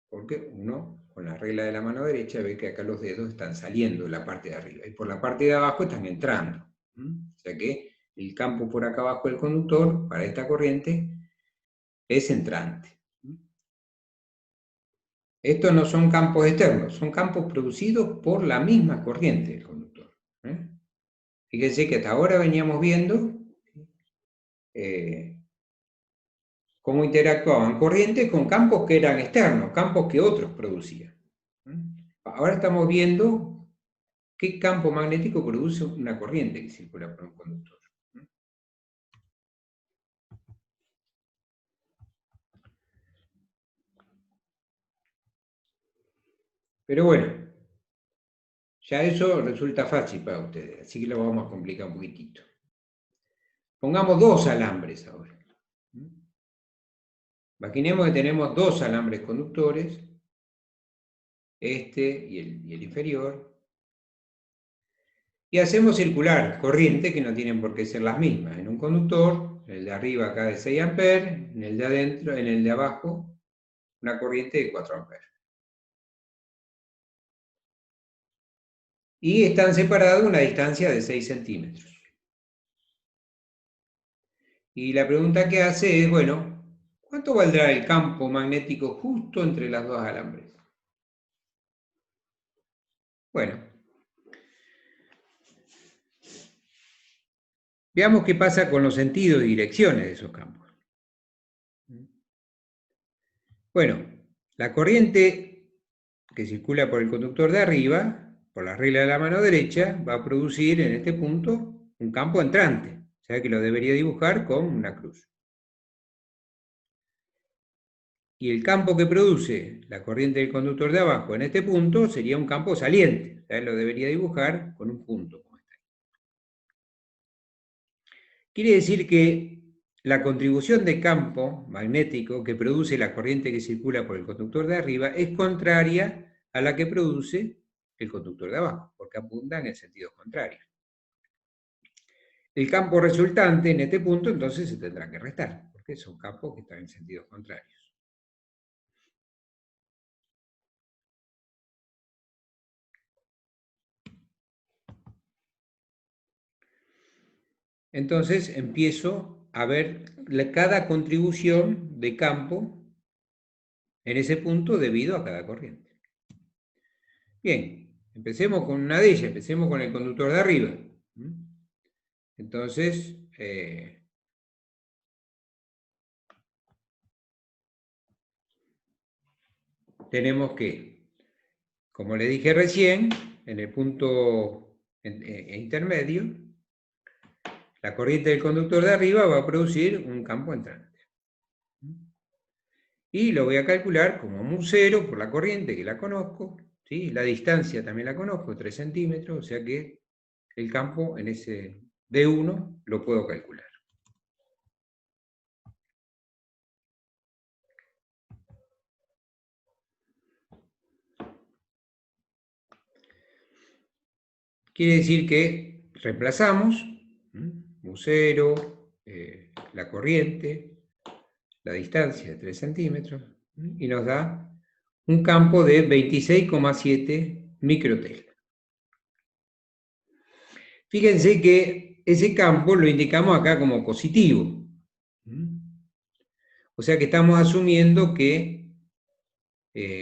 Porque uno, con la regla de la mano derecha, ve que acá los dedos están saliendo de la parte de arriba, y por la parte de abajo están entrando. O sea que el campo por acá abajo del conductor, para esta corriente, es entrante. Estos no son campos externos, son campos producidos por la misma corriente del conductor. Fíjense que hasta ahora veníamos viendo cómo interactuaban corrientes con campos que eran externos, campos que otros producían. Ahora estamos viendo qué campo magnético produce una corriente que circula por un conductor. Pero bueno, ya eso resulta fácil para ustedes, así que lo vamos a complicar un poquitito. Pongamos dos alambres ahora. Imaginemos que tenemos dos alambres conductores, este y el inferior, Y hacemos circular corrientes que no tienen por qué ser las mismas. En un conductor, en el de arriba acá de 6 amperes, en el de adentro, en el de abajo, una corriente de 4 amperes. Y están separados a una distancia de 6 centímetros. Y la pregunta que hace es, bueno, ¿cuánto valdrá el campo magnético justo entre las dos alambres? Bueno, veamos qué pasa con los sentidos y direcciones de esos campos. Bueno, la corriente que circula por el conductor de arriba, por la regla de la mano derecha, va a producir en este punto un campo entrante, o sea que lo debería dibujar con una cruz. Y el campo que produce la corriente del conductor de abajo en este punto sería un campo saliente, o sea, lo debería dibujar con un punto. Quiere decir que la contribución de campo magnético que produce la corriente que circula por el conductor de arriba es contraria a la que produce el conductor de abajo, porque apunta en el sentido contrario. El campo resultante en este punto entonces se tendrá que restar, porque son campos que están en sentidos contrarios. Entonces empiezo a ver cada contribución de campo en ese punto debido a cada corriente. Bien, empecemos con una de ellas, empecemos con el conductor de arriba. Entonces, tenemos que, como le dije recién, en el punto intermedio, la corriente del conductor de arriba va a producir un campo entrante. Y lo voy a calcular como mu0 por la corriente, que la conozco, ¿sí? La distancia también la conozco, 3 centímetros, o sea que el campo en ese D1 lo puedo calcular. Quiere decir que reemplazamos mu0, la corriente, la distancia de 3 centímetros, y nos da un campo de 26,7 microtesla. Fíjense que ese campo lo indicamos acá como positivo. O sea que estamos asumiendo que,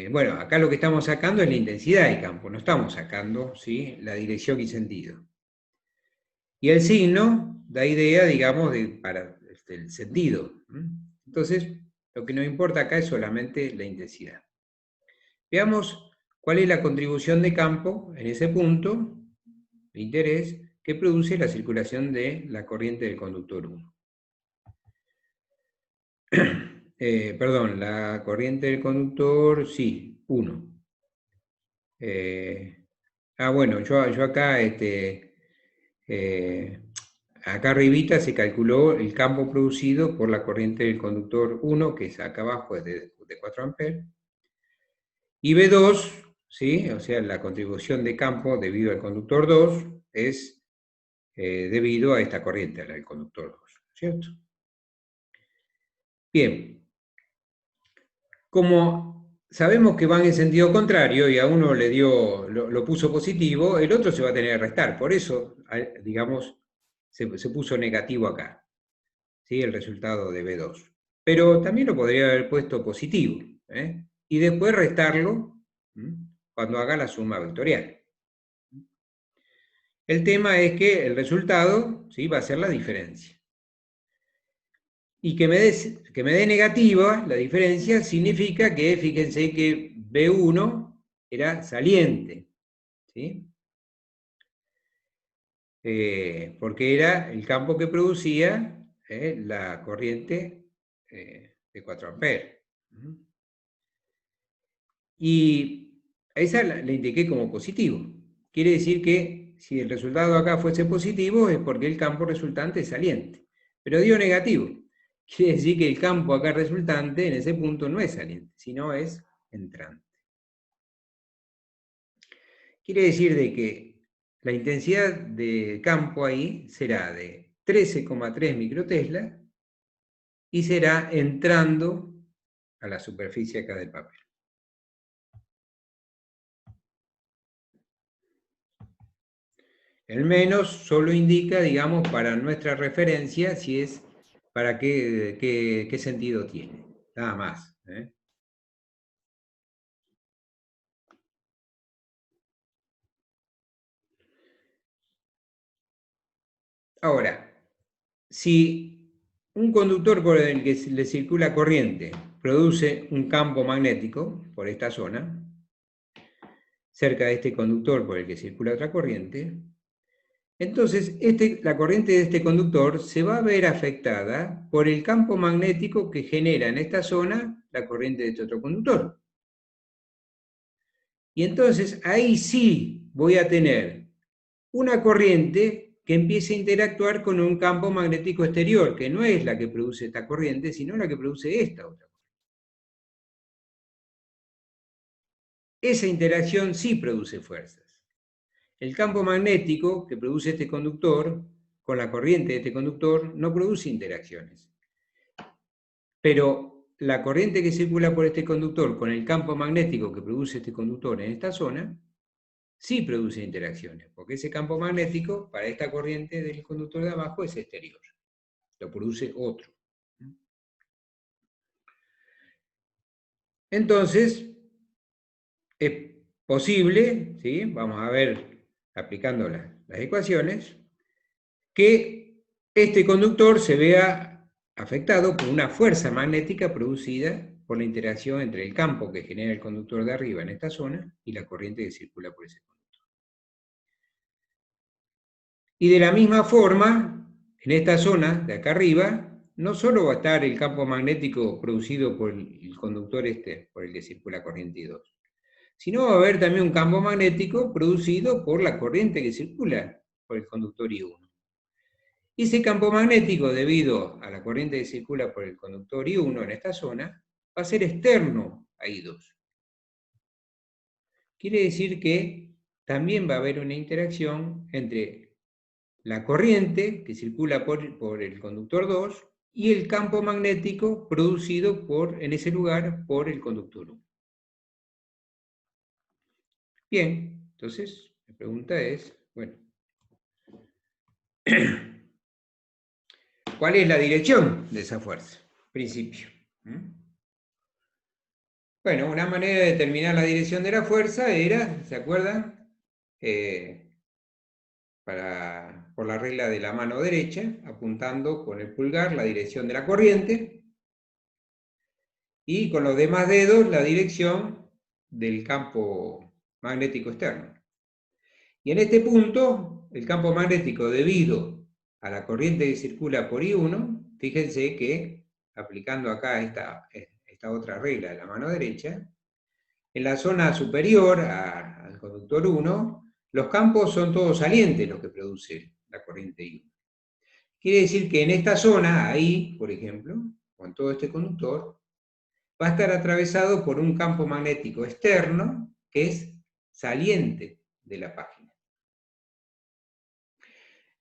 bueno, acá lo que estamos sacando es la intensidad del campo, no estamos sacando, ¿sí?, la dirección y sentido. Y el signo da idea, digamos, para el sentido. Entonces, lo que nos importa acá es solamente la intensidad. Veamos cuál es la contribución de campo en ese punto de interés que produce la circulación de la corriente del conductor 1. Perdón, la corriente del conductor, sí, 1. Bueno, yo acá, acá arribita se calculó el campo producido por la corriente del conductor 1, que es acá abajo, es de 4 amperes. Y B2, ¿sí?, o sea, la contribución de campo debido al conductor 2 es debido a esta corriente, la del conductor 2, ¿cierto? Bien. Como sabemos que van en sentido contrario y a uno le dio, lo puso positivo, el otro se va a tener que restar. Por eso, digamos, se puso negativo acá, ¿sí?, el resultado de B2. Pero también lo podría haber puesto positivo, y después restarlo cuando haga la suma vectorial. El tema es que el resultado, ¿sí?, va a ser la diferencia. Y que me dé negativa la diferencia significa que, fíjense que B1 era saliente, ¿sí? Porque era el campo que producía la corriente de 4 amperes. Y a esa la indiqué como positivo. Quiere decir que si el resultado acá fuese positivo es porque el campo resultante es saliente. Pero dio negativo. Quiere decir que el campo acá resultante en ese punto no es saliente, sino es entrante. Quiere decir de que la intensidad de campo ahí será de 13,3 microtesla y será entrando a la superficie acá del papel. El menos solo indica, digamos, para nuestra referencia, si es para qué sentido tiene. Nada más. Ahora, si un conductor por el que le circula corriente produce un campo magnético por esta zona, cerca de este conductor por el que circula otra corriente, entonces la corriente de este conductor se va a ver afectada por el campo magnético que genera en esta zona la corriente de este otro conductor. Y entonces ahí sí voy a tener una corriente que empiece a interactuar con un campo magnético exterior, que no es la que produce esta corriente, sino la que produce esta otra. Esa interacción sí produce fuerzas. El campo magnético que produce este conductor con la corriente de este conductor no produce interacciones. Pero la corriente que circula por este conductor con el campo magnético que produce este conductor en esta zona sí produce interacciones, porque ese campo magnético para esta corriente del conductor de abajo es exterior, lo produce otro. Entonces, es posible, ¿sí? Vamos a ver aplicando las ecuaciones, que este conductor se vea afectado por una fuerza magnética producida por la interacción entre el campo que genera el conductor de arriba en esta zona y la corriente que circula por ese conductor. Y de la misma forma, en esta zona de acá arriba, no solo va a estar el campo magnético producido por el conductor por el que circula corriente I2, sino va a haber también un campo magnético producido por la corriente que circula por el conductor I1. Y ese campo magnético, debido a la corriente que circula por el conductor I1 en esta zona, va a ser externo a I2. Quiere decir que también va a haber una interacción entre la corriente que circula por el conductor 2 y el campo magnético producido en ese lugar por el conductor 1. Bien, entonces la pregunta es, bueno, ¿cuál es la dirección de esa fuerza? Principio. Bueno, una manera de determinar la dirección de la fuerza era, ¿se acuerdan? Por la regla de la mano derecha, apuntando con el pulgar la dirección de la corriente y con los demás dedos la dirección del campo magnético externo. Y en este punto, el campo magnético debido a la corriente que circula por I1, fíjense que aplicando acá esta otra regla de la mano derecha, en la zona superior al conductor 1, los campos son todos salientes los que produce la corriente I1. Quiere decir que en esta zona, ahí, por ejemplo, con todo este conductor, va a estar atravesado por un campo magnético externo que es saliente de la página.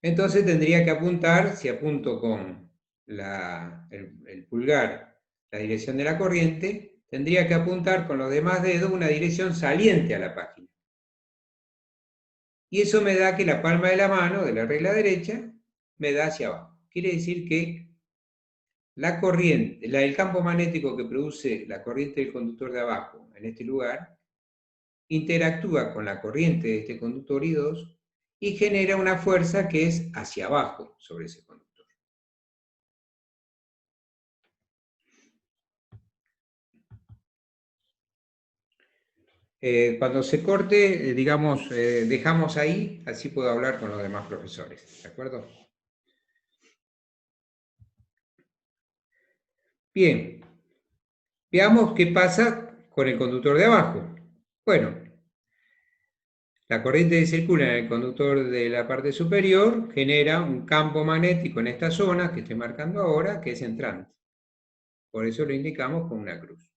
Entonces tendría que apuntar, si apunto con el pulgar la dirección de la corriente, tendría que apuntar con los demás dedos una dirección saliente a la página. Y eso me da que la palma de la mano de la regla derecha me da hacia abajo. Quiere decir que la corriente, el campo magnético que produce la corriente del conductor de abajo en este lugar, interactúa con la corriente de este conductor I2 y genera una fuerza que es hacia abajo sobre ese conductor. Cuando se corte, digamos, dejamos ahí, así puedo hablar con los demás profesores, ¿de acuerdo? Bien, veamos qué pasa con el conductor de abajo. Bueno, la corriente que circula en el conductor de la parte superior genera un campo magnético en esta zona que estoy marcando ahora, que es entrante. Por eso lo indicamos con una cruz.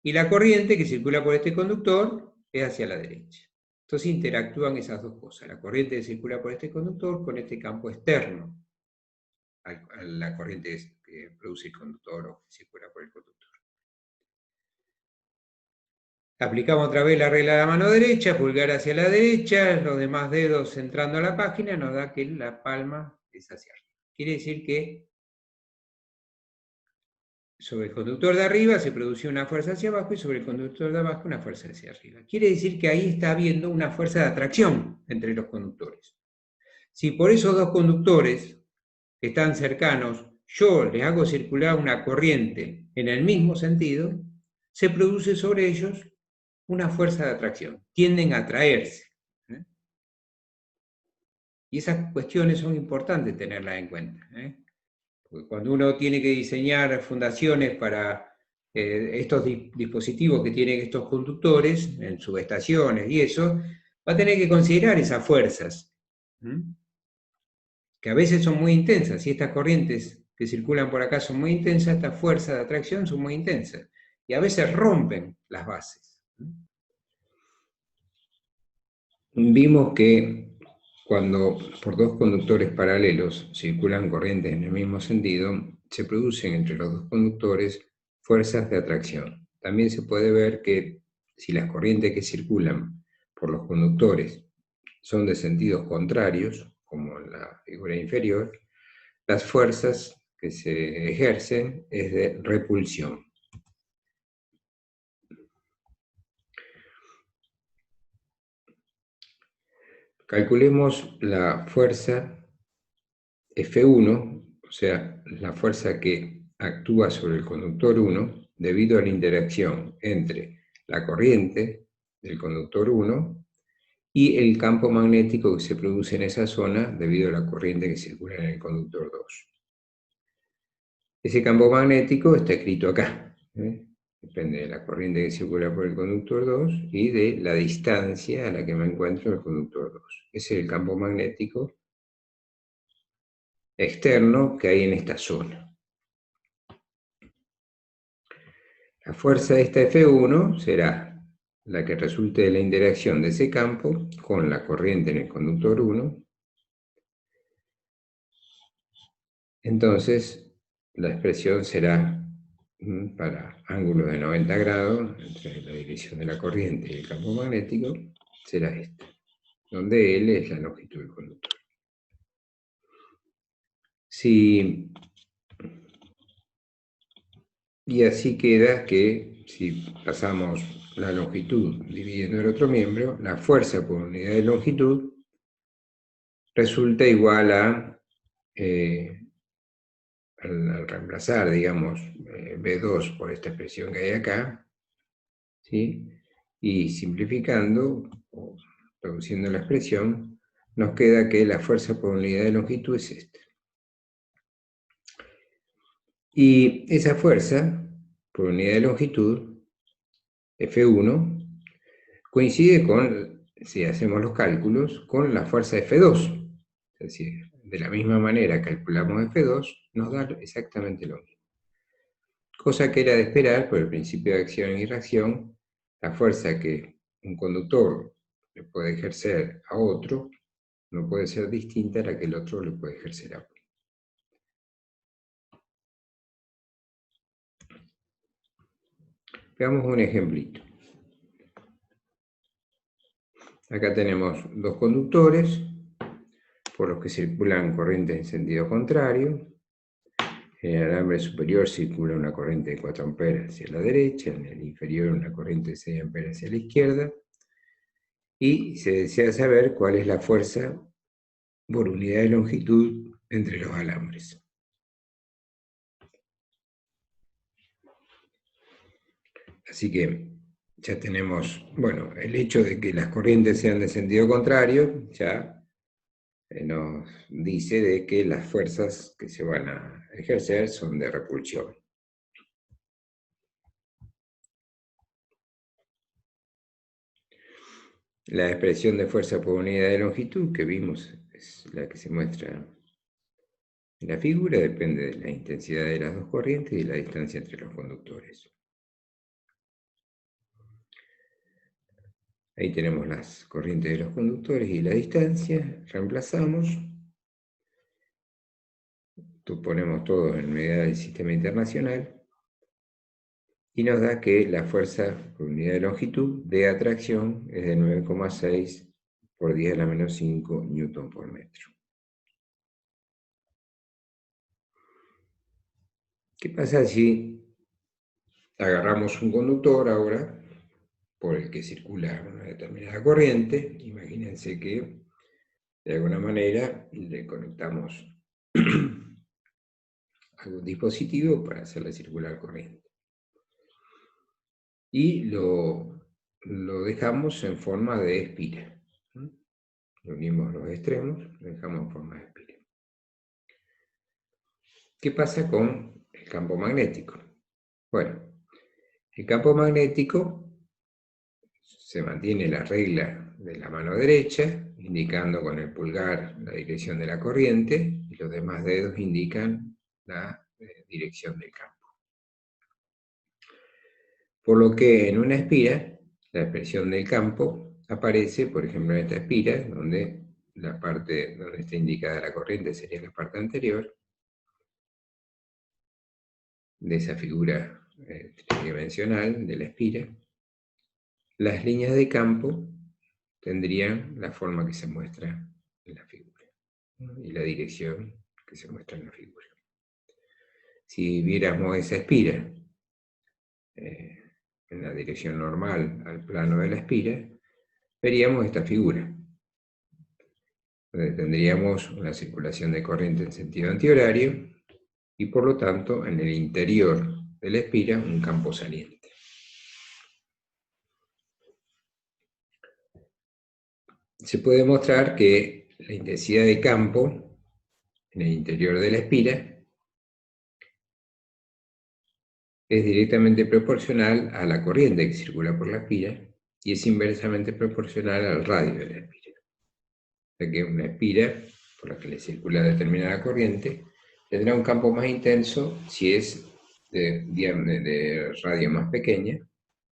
Y la corriente que circula por este conductor es hacia la derecha. Entonces interactúan esas dos cosas, la corriente que circula por este conductor con este campo externo a la corriente que produce el conductor o que circula por el conductor. Aplicamos otra vez la regla de la mano derecha, pulgar hacia la derecha, los demás dedos entrando a la página, nos da que la palma es hacia arriba. Quiere decir que sobre el conductor de arriba se produce una fuerza hacia abajo y sobre el conductor de abajo una fuerza hacia arriba. Quiere decir que ahí está habiendo una fuerza de atracción entre los conductores. Si por esos dos conductores que están cercanos yo les hago circular una corriente en el mismo sentido, se produce sobre ellos una fuerza de atracción, tienden a atraerse. Y esas cuestiones son importantes tenerlas en cuenta. Porque cuando uno tiene que diseñar fundaciones para estos dispositivos que tienen estos conductores en subestaciones y eso, va a tener que considerar esas fuerzas, que a veces son muy intensas. Si estas corrientes que circulan por acá son muy intensas, estas fuerzas de atracción son muy intensas. Y a veces rompen las bases. Vimos que cuando por dos conductores paralelos circulan corrientes en el mismo sentido, se producen entre los dos conductores fuerzas de atracción. También se puede ver que si las corrientes que circulan por los conductores son de sentidos contrarios, como en la figura inferior, las fuerzas que se ejercen es de repulsión. Calculemos la fuerza F1, o sea, la fuerza que actúa sobre el conductor 1 debido a la interacción entre la corriente del conductor 1 y el campo magnético que se produce en esa zona debido a la corriente que circula en el conductor 2. Ese campo magnético está escrito acá. Depende de la corriente que circula por el conductor 2 y de la distancia a la que me encuentro en el conductor 2. Ese es el campo magnético externo que hay en esta zona. La fuerza de esta F1 será la que resulte de la interacción de ese campo con la corriente en el conductor 1. Entonces, la expresión será para ángulos de 90 grados entre la dirección de la corriente y el campo magnético, será esta, donde L es la longitud del conductor. Y así queda que si pasamos la longitud dividiendo el otro miembro, la fuerza por unidad de longitud resulta igual a, al reemplazar, digamos, B2 por esta expresión que hay acá, ¿sí? Y simplificando, o reduciendo la expresión, nos queda que la fuerza por unidad de longitud es esta. Y esa fuerza por unidad de longitud, F1, coincide con, si hacemos los cálculos, con la fuerza F2. Es decir, de la misma manera calculamos F2, nos da exactamente lo mismo. Cosa que era de esperar por el principio de acción y reacción, la fuerza que un conductor le puede ejercer a otro no puede ser distinta a la que el otro le puede ejercer a otro. Veamos un ejemplito. Acá tenemos dos conductores por los que circulan corrientes en sentido contrario. En el alambre superior circula una corriente de 4 amperes hacia la derecha, en el inferior una corriente de 6 amperes hacia la izquierda. Y se desea saber cuál es la fuerza por unidad de longitud entre los alambres. Así que ya tenemos, bueno, el hecho de que las corrientes sean de sentido contrario, ya nos dice de que las fuerzas que se van a ejercer son de repulsión. La expresión de fuerza por unidad de longitud que vimos es la que se muestra en la figura, depende de la intensidad de las dos corrientes y la distancia entre los conductores. Ahí tenemos las corrientes de los conductores y la distancia. Reemplazamos. Ponemos todo en medida del sistema internacional. Y nos da que la fuerza por unidad de longitud de atracción es de 9,6 por 10 a la menos 5 newton por metro. ¿Qué pasa si agarramos un conductor ahora por el que circula una determinada corriente? Imagínense que de alguna manera le conectamos algún dispositivo para hacerle circular corriente. Y lo dejamos en forma de espira. Le unimos los extremos, lo dejamos en forma de espira. ¿Qué pasa con el campo magnético? Bueno, el campo magnético se mantiene la regla de la mano derecha, indicando con el pulgar la dirección de la corriente, y los demás dedos indican la dirección del campo. Por lo que en una espira, la expresión del campo aparece, por ejemplo, en esta espira, donde la parte donde está indicada la corriente sería la parte anterior de esa figura tridimensional de la espira. Las líneas de campo tendrían la forma que se muestra en la figura, ¿no? Y la dirección que se muestra en la figura. Si viéramos esa espira en la dirección normal al plano de la espira, veríamos esta figura, donde tendríamos una circulación de corriente en sentido antihorario y por lo tanto en el interior de la espira un campo saliente. Se puede mostrar que la intensidad de campo en el interior de la espira es directamente proporcional a la corriente que circula por la espira y es inversamente proporcional al radio de la espira. O sea que una espira por la que le circula determinada corriente tendrá un campo más intenso si es de radio más pequeña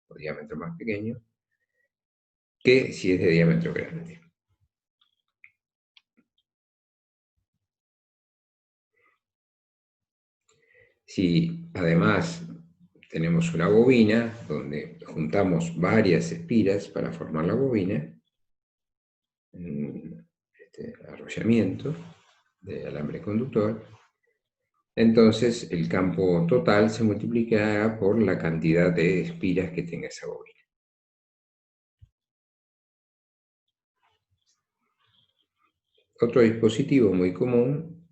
o diámetro más pequeño que si es de diámetro grande. Si además tenemos una bobina donde juntamos varias espiras para formar la bobina, este arrollamiento de alambre conductor, entonces el campo total se multiplicará por la cantidad de espiras que tenga esa bobina. Otro dispositivo muy común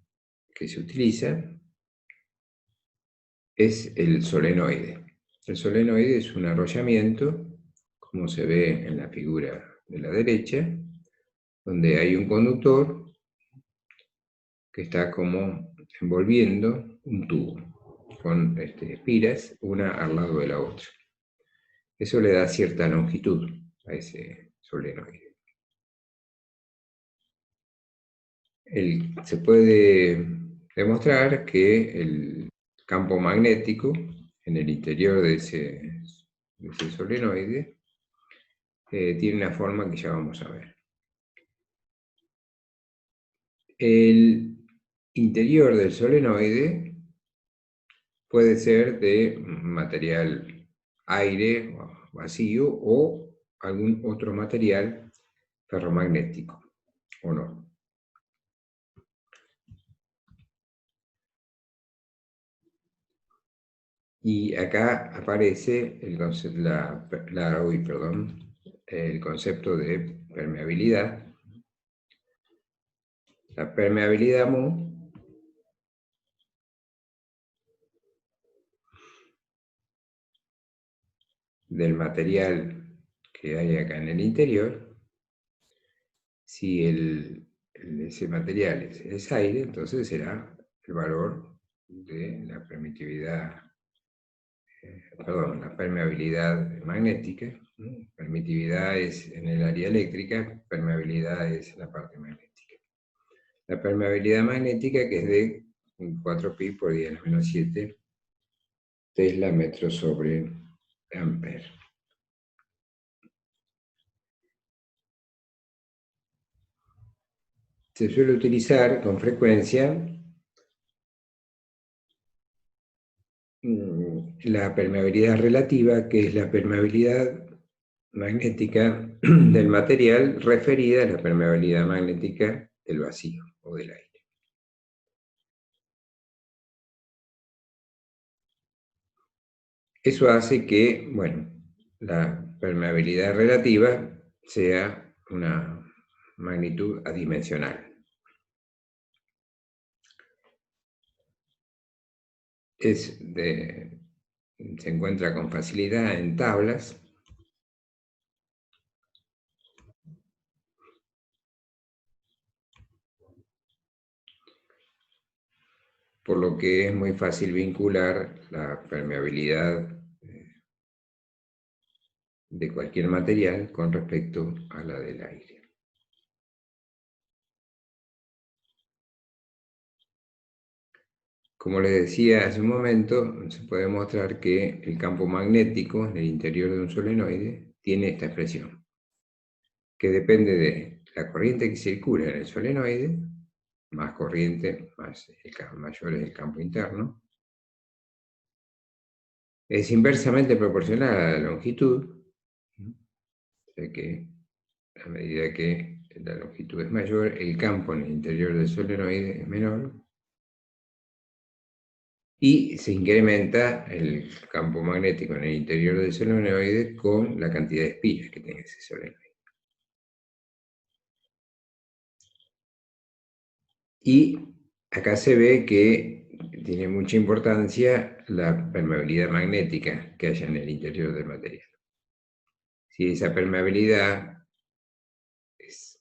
que se utiliza es el solenoide. El solenoide es un arrollamiento, como se ve en la figura de la derecha, donde hay un conductor que está como envolviendo un tubo con espiras, una al lado de la otra. Eso le da cierta longitud a ese solenoide. Se puede demostrar que el campo magnético en el interior de ese solenoide tiene una forma que ya vamos a ver. El interior del solenoide puede ser de material aire o vacío o algún otro material ferromagnético, o no. Y acá aparece el concepto de permeabilidad. La permeabilidad mu del material que hay acá en el interior, si ese material es aire, entonces será el valor de la permitividad, la permeabilidad magnética. Permitividad es en el área eléctrica, permeabilidad es la parte magnética. La permeabilidad magnética, que es de 4pi por 10 a la menos 7 Tesla metro sobre Ampere. se suele utilizar con frecuencia la permeabilidad relativa, que es la permeabilidad magnética del material referida a la permeabilidad magnética del vacío o del aire. Eso hace que, bueno, la permeabilidad relativa sea una magnitud adimensional. Se encuentra con facilidad en tablas, por lo que es muy fácil vincular la permeabilidad de cualquier material con respecto a la del aire. Como les decía hace un momento, se puede mostrar que el campo magnético en el interior de un solenoide tiene esta expresión, que depende de la corriente que circula en el solenoide, más corriente, mayor es el campo interno, es inversamente proporcional a la longitud, o sea que a medida que la longitud es mayor, el campo en el interior del solenoide es menor, y se incrementa el campo magnético en el interior del solenoide con la cantidad de espinas que tenga ese solenoide. Y acá se ve que tiene mucha importancia la permeabilidad magnética que haya en el interior del material. Si esa permeabilidad es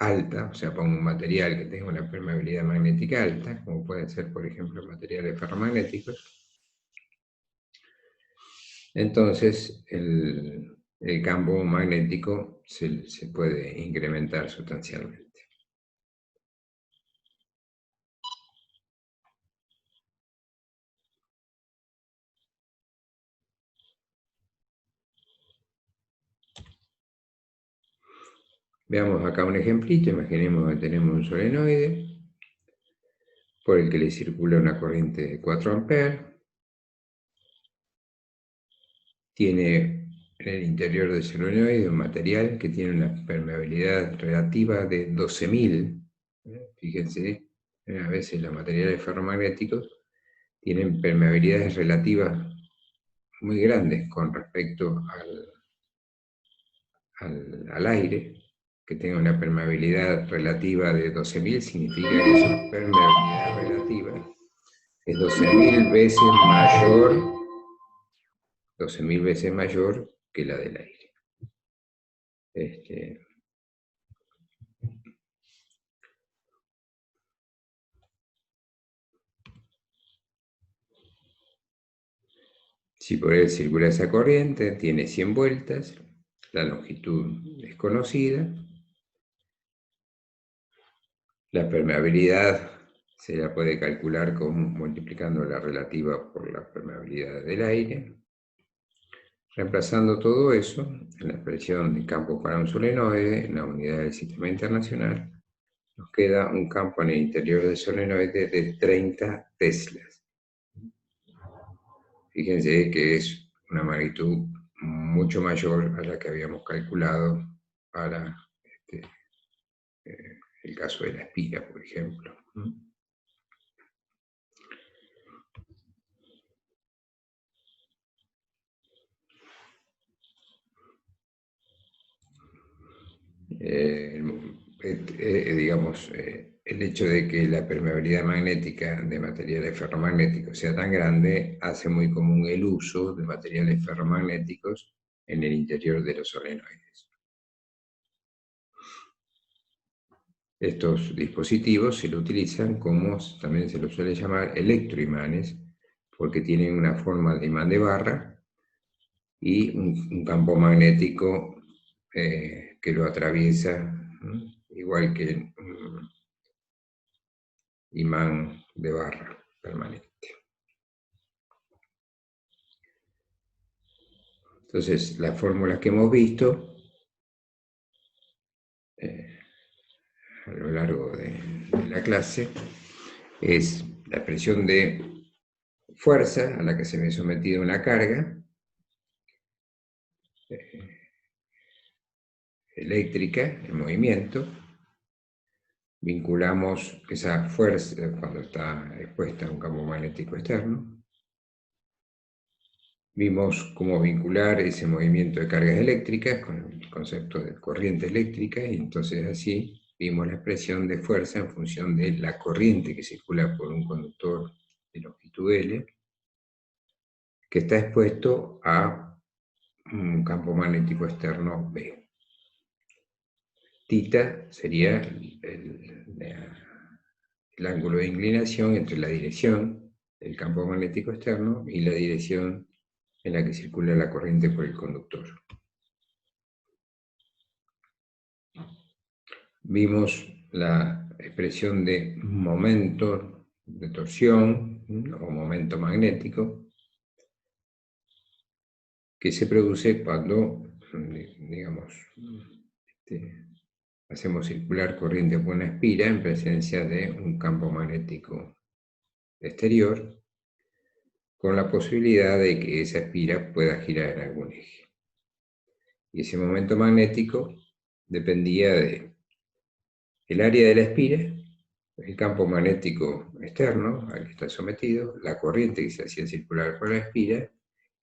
alta, o sea, pongo un material que tenga una permeabilidad magnética alta, como pueden ser, por ejemplo, materiales ferromagnéticos, entonces el campo magnético se puede incrementar sustancialmente. Veamos acá un ejemplito. Imaginemos que tenemos un solenoide por el que le circula una corriente de 4 amperes. Tiene en el interior del solenoide un material que tiene una permeabilidad relativa de 12.000. Fíjense, a veces los materiales ferromagnéticos tienen permeabilidades relativas muy grandes con respecto al aire. Que tenga una permeabilidad relativa de 12.000 significa que su permeabilidad relativa es 12.000 veces mayor, 12.000 veces mayor que la del aire. Si por él circula esa corriente, tiene 100 vueltas, la longitud es conocida, la permeabilidad se la puede calcular multiplicando la relativa por la permeabilidad del aire. Reemplazando todo eso en la expresión de campo para un solenoide, en la unidad del sistema internacional, nos queda un campo en el interior del solenoide de 30 teslas. Fíjense que es una magnitud mucho mayor a la que habíamos calculado para el caso de la espira, por ejemplo. Digamos, el hecho de que la permeabilidad magnética de materiales ferromagnéticos sea tan grande hace muy común el uso de materiales ferromagnéticos en el interior de los solenoides. Estos dispositivos se lo utilizan como también se los suele llamar electroimanes, porque tienen una forma de imán de barra y un campo magnético que lo atraviesa, igual que un imán de barra permanente. Entonces, las fórmulas que hemos visto a lo largo clase es la expresión de fuerza a la que se ve sometido una carga eléctrica en movimiento. Vinculamos esa fuerza cuando está expuesta a un campo magnético externo. Vimos cómo vincular ese movimiento de cargas eléctricas con el concepto de corriente eléctrica, y entonces así vimos la expresión de fuerza en función de la corriente que circula por un conductor de longitud L, que está expuesto a un campo magnético externo B. Tita sería el ángulo de inclinación entre la dirección del campo magnético externo y la dirección en la que circula la corriente por el conductor. Vimos la expresión de momento de torsión o momento magnético que se produce cuando, digamos, hacemos circular corriente por una espira en presencia de un campo magnético exterior, con la posibilidad de que esa espira pueda girar en algún eje. Y ese momento magnético dependía de el área de la espira, el campo magnético externo al que está sometido, la corriente que se hacía circular por la espira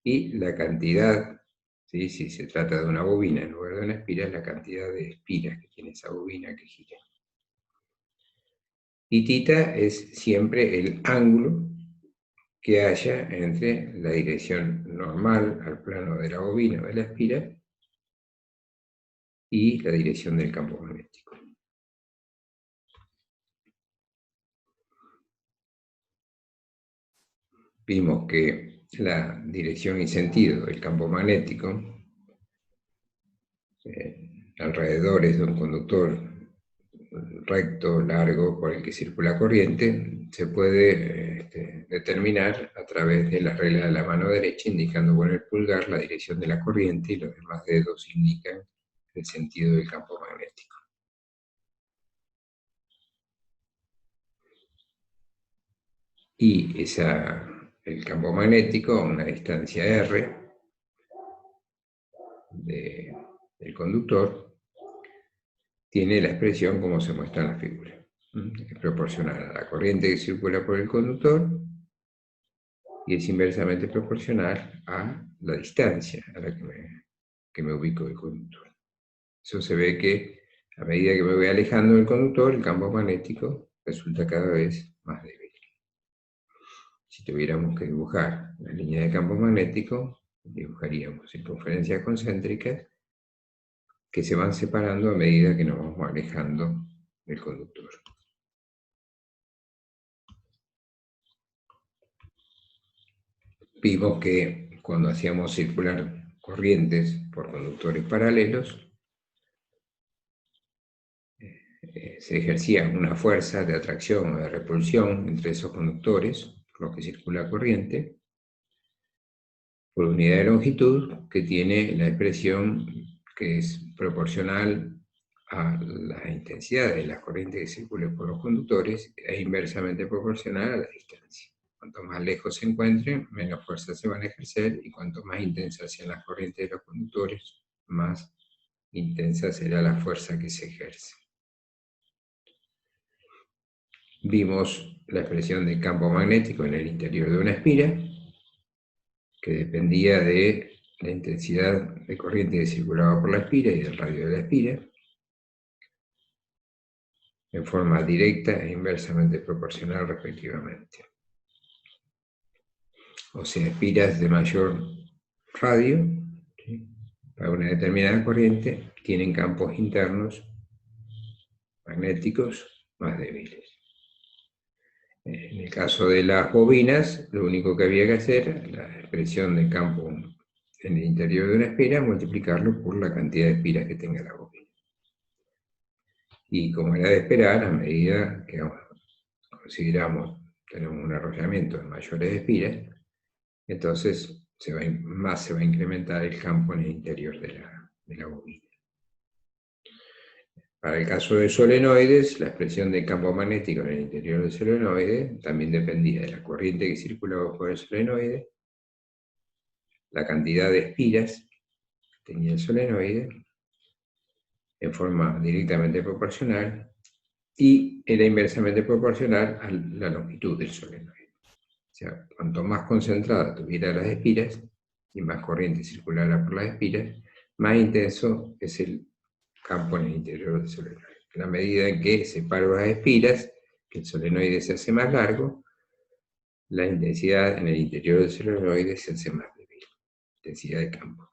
y la cantidad, ¿sí? Si se trata de una bobina en lugar de una espira, la cantidad de espiras que tiene esa bobina que gira. Y tita es siempre el ángulo que haya entre la dirección normal al plano de la bobina o de la espira y la dirección del campo magnético. Vimos que la dirección y sentido del campo magnético alrededores de un conductor recto, largo, por el que circula corriente, se puede determinar a través de la regla de la mano derecha, indicando con el pulgar la dirección de la corriente, y los demás dedos indican el sentido del campo magnético. Y el campo magnético a una distancia r del conductor tiene la expresión como se muestra en la figura. Es proporcional a la corriente que circula por el conductor y es inversamente proporcional a la distancia a la que me ubico del conductor. Eso se ve que a medida que me voy alejando del conductor, el campo magnético resulta cada vez más débil. Si tuviéramos que dibujar la línea de campo magnético, dibujaríamos circunferencias concéntricas que se van separando a medida que nos vamos alejando del conductor. Vimos que cuando hacíamos circular corrientes por conductores paralelos, se ejercía una fuerza de atracción o de repulsión entre esos conductores por los que circula corriente, por unidad de longitud, que tiene la expresión que es proporcional a la intensidad de la corriente que circule por los conductores e inversamente proporcional a la distancia. Cuanto más lejos se encuentren, menos fuerza se van a ejercer, y cuanto más intensas sean las corrientes de los conductores, más intensa será la fuerza que se ejerce. Vimos la expresión de campo magnético en el interior de una espira, que dependía de la intensidad de corriente que circulaba por la espira y del radio de la espira, en forma directa e inversamente proporcional respectivamente. O sea, espiras de mayor radio, ¿sí?, para una determinada corriente, tienen campos internos magnéticos más débiles. En el caso de las bobinas, lo único que había que hacer, la expresión de campo en el interior de una espira, multiplicarlo por la cantidad de espiras que tenga la bobina. Y como era de esperar, a medida que consideramos tenemos un arrollamiento de mayores espiras, entonces más se va a incrementar el campo en el interior de la bobina. Para el caso de solenoides, la expresión del campo magnético en el interior del solenoide también dependía de la corriente que circulaba por el solenoide, la cantidad de espiras que tenía el solenoide, en forma directamente proporcional, y era inversamente proporcional a la longitud del solenoide. O sea, cuanto más concentrada tuviera las espiras y más corriente circulara por las espiras, más intenso es el campo en el interior del solenoide. En la medida en que separo las espiras, que el solenoide se hace más largo, la intensidad en el interior del solenoide se hace más débil, intensidad de campo.